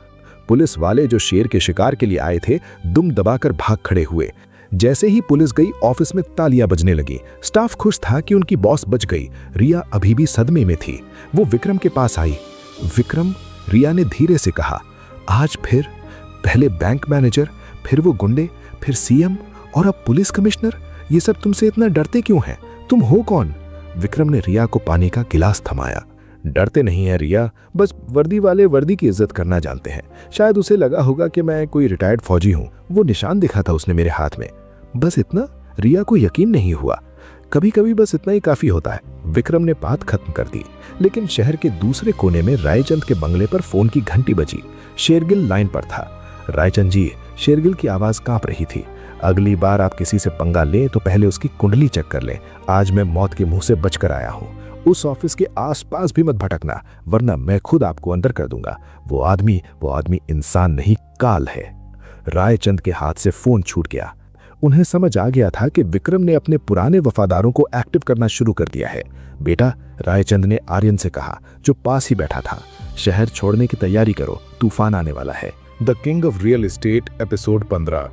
S2: पुलिस वाले जो शेर के शिकार के लिए आए थे, दुम दबाकर भाग खड़े हुए। जैसे ही पुलिस गई, ऑफिस में तालियां बजने लगी। स्टाफ खुश था कि उनकी बॉस बच गई। रिया अभी भी सदमे में थी। वो विक्रम के पास आई। विक्रम, रिया ने धीरे से कहा, आज फिर? पहले बैंक मैनेजर, फिर वो गुंडे, फिर सीएम और अब पुलिस कमिश्नर। ये सब तुमसे इतना डरते क्यों हैं? तुम हो कौन? विक्रम ने रिया को पानी का गिलास थमाया। डरते नहीं है रिया, बस वर्दी वाले वर्दी की इज्जत करना जानते हैं। शायद उसे लगा होगा कि मैं कोई रिटायर्ड फौजी हूं। वो निशान दिखा था उसने मेरे हाथ में, बस इतना। रिया को यकीन नहीं हुआ। कभी कभी बस इतना ही काफी होता है। विक्रम ने बात खत्म कर दी, लेकिन शहर के दूसरे कोने में रायचंद के बंगले पर फोन की घंटी बजी। शेरगिल लाइन पर था। रायचंद जी, शेरगिल की आवाज कांप रही थी। अगली बार आप किसी से पंगा लें तो पहले उसकी कुंडली चेक कर लें। आज मैं मौत के मुंह से बचकर आया हूं।
S3: उस ऑफिस के आसपास भी मत भटकना, वरना मैं खुद आपको अंदर कर दूंगा। वो आदमी इंसान नहीं, काल है। रायचंद के हाथ से फोन छूट गया। उन्हें समझ आ गया था कि विक्रम ने अपने पुराने वफादारों को एक्टिव करना शुरू कर दिया है। बेटा, रायचंद ने आर्यन से कहा, जो पास ही बैठा था, शहर छोड़ने की तैयारी करो, तूफान आने वाला है।
S1: The king of real estate episode 15।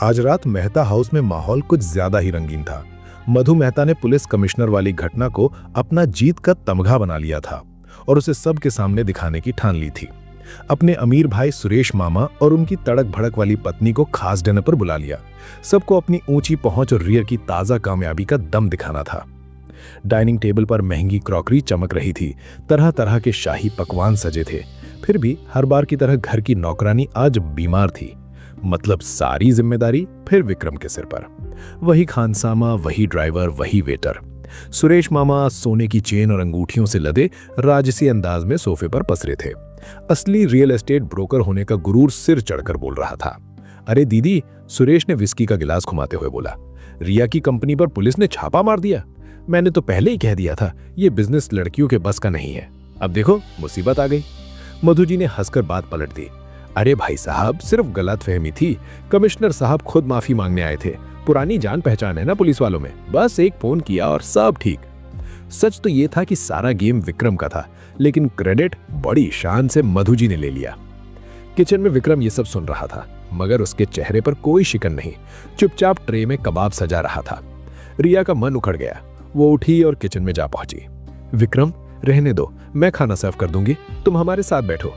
S1: आज रात मेहता हाउस में माहौल कुछ ज्यादा ही रंगीन था। मधु मेहता ने पुलिस कमिश्नर वाली घटना को अपना जीत का तमगा बना लिया था और उसे सबके सामने दिखाने की ठान ली थी। अपने अमीर भाई सुरेश मामा और उनकी तड़क भड़क वाली पत्नी को खास डिनर पर बुला लिया। सबको अपनी ऊंची पहुंच और रियर की ताजा कामयाबी का दम दिखाना था। डाइनिंग टेबल पर महंगी क्रॉकरी चमक रही थी, तरह तरह के शाही पकवान सजे थे। फिर भी हर बार की तरह घर की नौकरानी आज बीमार थी। मतलब सारी जिम्मेदारी फिर विक्रम के सिर पर। वही खानसामा, वही ड्राइवर, वही वेटर। सुरेश मामा सोने की चेन और अंगूठियों से लदे राजसी अंदाज में सोफे पर पसरे थे। असली रियल एस्टेट ब्रोकर होने का गुरूर सिर चढ़कर बोल रहा था। अरे दीदी, सुरेश ने विस्की का गिलास घुमाते हुए बोला, रिया की कंपनी पर पुलिस ने छापा मार दिया। मैंने तो पहले ही कह दिया था, ये बिजनेस लड़कियों के बस का नहीं है। अब देखो मुसीबत आ गई। मधु जी ने हंसकर बात पलट दी। अरे भाई साहब, सिर्फ गलतफहमी थी। कमिश्नर साहब खुद माफी मांगने आए थे। पुरानी जान पहचान है ना पुलिस वालों में, बस एक फोन किया और सब ठीक। सच तो ये था कि सारा गेम विक्रम का था, लेकिन क्रेडिट बड़ी शान से मधु जी ने ले लिया। किचन में विक्रम ये सब सुन रहा था, मगर उसके चेहरे पर कोई शिकन नहीं। चुपचाप ट्रे में कबाब सजा रहा था। रिया का मन उखड़ गया। वो उठी और किचन में जा पहुंची। विक्रम, रहने दो, मैं खाना सर्व कर दूंगी, तुम हमारे साथ बैठो।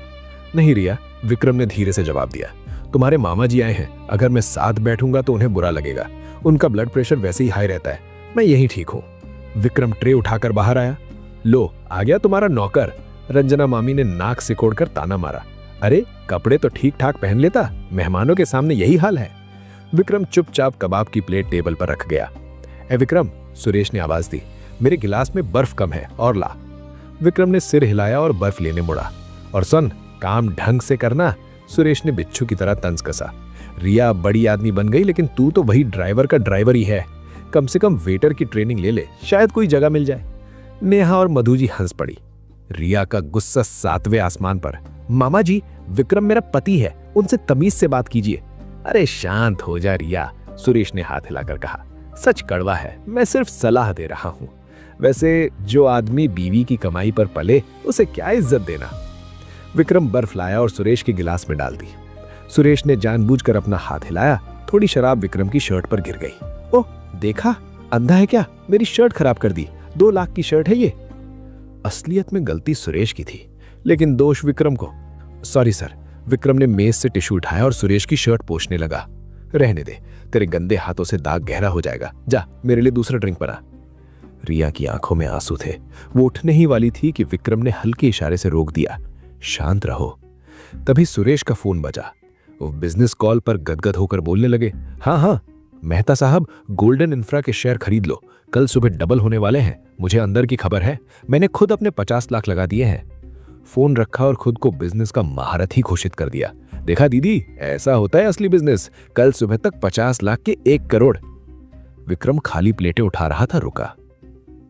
S1: नहीं रिया, विक्रम ने धीरे से जवाब दिया, तुम्हारे मामा जी आए हैं, अगर मैं साथ बैठूंगा तो उन्हें बुरा लगेगा। उनका ब्लड प्रेशर वैसे ही हाई रहता है, मैं यही ठीक हूं। विक्रम ट्रे उठाकर बाहर आया। लो, आ गया तुम्हारा नौकर। रंजना मामी ने नाक सिकोड़कर ताना मारा। अरे कपड़े तो ठीक ठाक पहन लेता, मेहमानों के सामने यही हाल है। विक्रम चुपचाप कबाब की प्लेट टेबल पर रख गया। ए विक्रम, सुरेश ने आवाज दी, मेरे गिलास में बर्फ कम है और ला। विक्रम ने सिर हिलाया और बर्फ लेने मुड़ा। और सुन, काम ढंग से करना। सुरेश ने बिच्छू की तरह तंज कसा। रिया बड़ी आदमी बन गई, लेकिन तू तो वही ड्राइवर का ड्राइवर ही है। कम से कम वेटर की ट्रेनिंग ले ले, शायद कोई जगह मिल जाए। नेहा और मधु जी हंस पड़ी। रिया का गुस्सा 7वें आसमान पर। मामा जी, विक्रम मेरा पति है, उनसे तमीज से बात कीजिए। अरे शांत हो जा रिया, सुरेश ने हाथ हिलाकर कहा। सच कड़वा है, मैं सिर्फ सलाह दे रहा हूं। वैसे जो आदमी बीवी की कमाई पर पले, उसे क्या इज्जत देना। विक्रम बर्फ लाया और सुरेश के गिलास में डाल दी। सुरेश ने जानबूझकर अपना हाथ हिलाया। थोड़ी शराब विक्रम की शर्ट पर गिर गई। ओह देखा, अंधा है क्या, मेरी शर्ट खराब कर दी। 2 लाख की शर्ट है ये। असलियत में गलती सुरेश की थी, लेकिन दोष विक्रम को। Sorry sir. विक्रम ने मेज से टिश्यू उठाया और सुरेश की शर्ट पोंछने लगा। रहने दे, तेरे गंदे हाथों से दाग गहरा हो जाएगा। जा मेरे लिए दूसरा ड्रिंक बना। रिया की आंखों में आंसू थे। वो उठने ही वाली थी कि विक्रम ने हल्के इशारे से रोक दिया। शांत रहो। तभी सुरेश का फोन बजा। वो बिजनेस कॉल पर गदगद होकर बोलने लगे, हाँ, मेहता साहब, गोल्डन इंफ्रा के शेयर खरीद लो, कल सुबह डबल होने वाले हैं। मुझे अंदर की खबर है, मैंने खुद अपने 50 लाख लगा दिए हैं। फोन रखा और खुद को बिजनेस का महारथी घोषित कर दिया। देखा दीदी, ऐसा होता है असली बिजनेस। कल सुबह तक 50 लाख के 1 करोड़। विक्रम खाली प्लेटें उठा रहा था, रुका।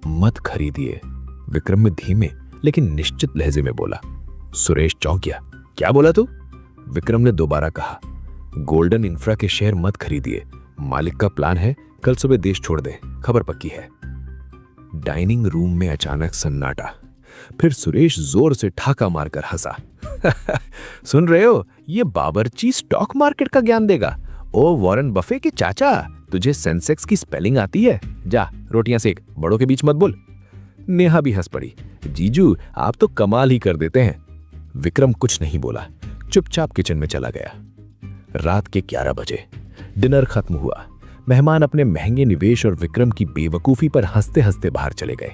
S1: मत खरीदिए, विक्रम ने धीमे लेकिन निश्चित लहजे में बोला। सुरेश चौंक गया। क्या बोला तू? विक्रम ने दोबारा कहा, गोल्डन इंफ्रा के शेयर मत खरीदिए, मालिक का प्लान है कल सुबह देश छोड़ दे, खबर पक्की है। डाइनिंग रूम में अचानक सन्नाटा। फिर सुरेश जोर से ठाका मारकर हंसा। सुन रहे हो, ये बावर्ची स्टॉक मार्केट का ज्ञान देगा। ओ वॉरेन बफे के चाचा, तुझे सेंसेक्स की स्पेलिंग आती है? जा रोटियां सेक, बड़ों के बीच मत बोल। नेहा भी हंस पड़ी। जीजू, आप तो कमाल ही कर देते हैं। विक्रम कुछ नहीं बोला, चुपचाप किचन में चला गया। रात के 11 बजे डिनर खत्म हुआ। मेहमान अपने महंगे निवेश और विक्रम की बेवकूफी पर हंसते हंसते बाहर चले गए।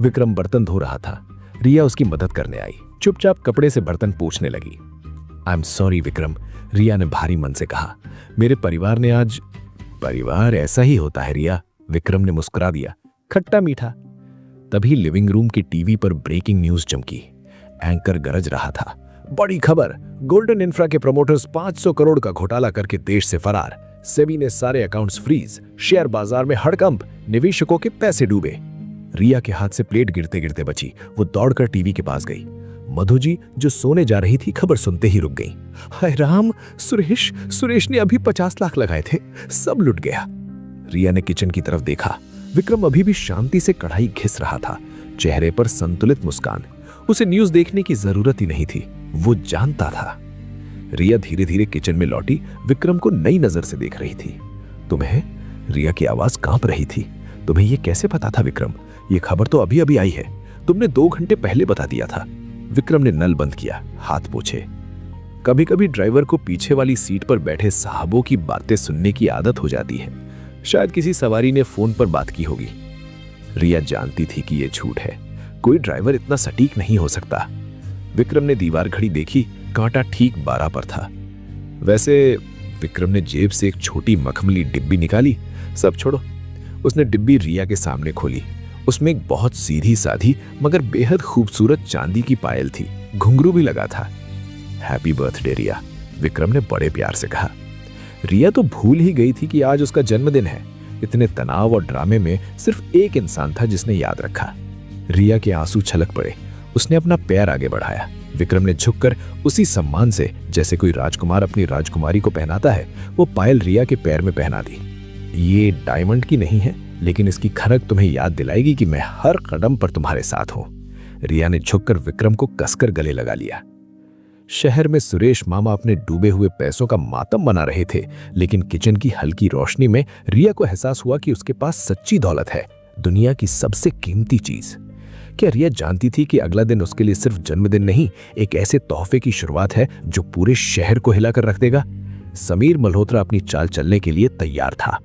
S1: विक्रम बर्तन धो रहा था। रिया उसकी मदद करने आई। चुपचाप कपड़े से बर्तन पोंछने लगी। आई एम सॉरी विक्रम, रिया ने भारी मन से कहा। मेरे परिवार ने आज। परिवार ऐसा ही होता है रिया, विक्रम ने मुस्कुरा दिया, खट्टा मीठा। तभी लिविंग रूम की टीवी पर ब्रेकिंग न्यूज चमकी। एंकर गरज रहा था, बड़ी खबर, गोल्डन इंफ्रा के प्रमोटर्स 500 करोड़ का घोटाला करके देश से फरार। सेबी ने सारे अकाउंट्स फ्रीज, शेयर बाजार में हड़कंप, निवेशकों के पैसे डूबे।
S3: रिया के हाथ से प्लेट गिरते गिरते बची। वो दौड़कर टीवी के पास गई। मधु जी जो सोने जा रही थी खबर सुनते ही रुक गई। हाय राम, सुरेश ने अभी 50 लाख लगाए थे, सब लुट गया। रिया ने किचन की तरफ देखा। विक्रम अभी भी शांति से कढ़ाई घिस रहा था, चेहरे पर संतुलित मुस्कान। उसे न्यूज़ देखने की जरूरत ही नहीं थी, वो जानता था। रिया धीरे धीरे किचन में लौटी, विक्रम को नई नजर से देख रही थी। तुम्हें? रिया की आवाज कांप रही थी। तुम्हें यह कैसे पता था विक्रम? ये खबर तो अभी अभी आई है, तुमने 2 घंटे पहले बता दिया था। विक्रम ने नल बंद किया, हाथ पोंछे। कभी कभी ड्राइवर को पीछे वाली सीट पर बैठे साहबों की बातें सुनने की आदत हो जाती है। शायद किसी सवारी ने फोन पर बात की होगी। रिया जानती थी कि यह झूठ है, कोई ड्राइवर इतना सटीक नहीं हो सकता। विक्रम ने दीवार घड़ी देखी, कांटा ठीक 12 पर था। वैसे विक्रम ने जेब से एक छोटी मखमली डिब्बी निकाली। सब छोड़ो, उसने डिब्बी रिया के सामने खोली। उसमें एक बहुत सीधी साधी मगर बेहद खूबसूरत चांदी की पायल थी, घुंघरू भी लगा था। हैप्पी बर्थडे रिया, विक्रम ने बड़े प्यार से कहा। रिया तो भूल ही गई थी कि आज उसका जन्मदिन है। इतने तनाव और ड्रामे में सिर्फ एक इंसान था जिसने याद रखा। रिया के आंसू छलक पड़े। उसने अपना पैर आगे बढ़ाया। विक्रम ने झुककर उसी सम्मान से जैसे कोई राजकुमार अपनी राजकुमारी को पहनाता है, वो पायल रिया के पैर में पहना दी। ये डायमंड की नहीं है, लेकिन इसकी खनक तुम्हें याद दिलाएगी कि मैं हर कदम पर तुम्हारे साथ हूं। रिया ने झुककर विक्रम को कसकर गले लगा लिया। शहर में सुरेश मामा अपने डूबे हुए पैसों का मातम बना रहे थे, लेकिन किचन की हल्की रोशनी में रिया को एहसास हुआ कि उसके पास सच्ची दौलत है, दुनिया की सबसे कीमती चीज। क्या रिया जानती थी कि अगला दिन उसके लिए सिर्फ जन्मदिन नहीं, एक ऐसे तोहफे की शुरुआत है जो पूरे शहर को हिलाकर रख देगा? समीर मल्होत्रा अपनी चाल चलने के लिए तैयार था।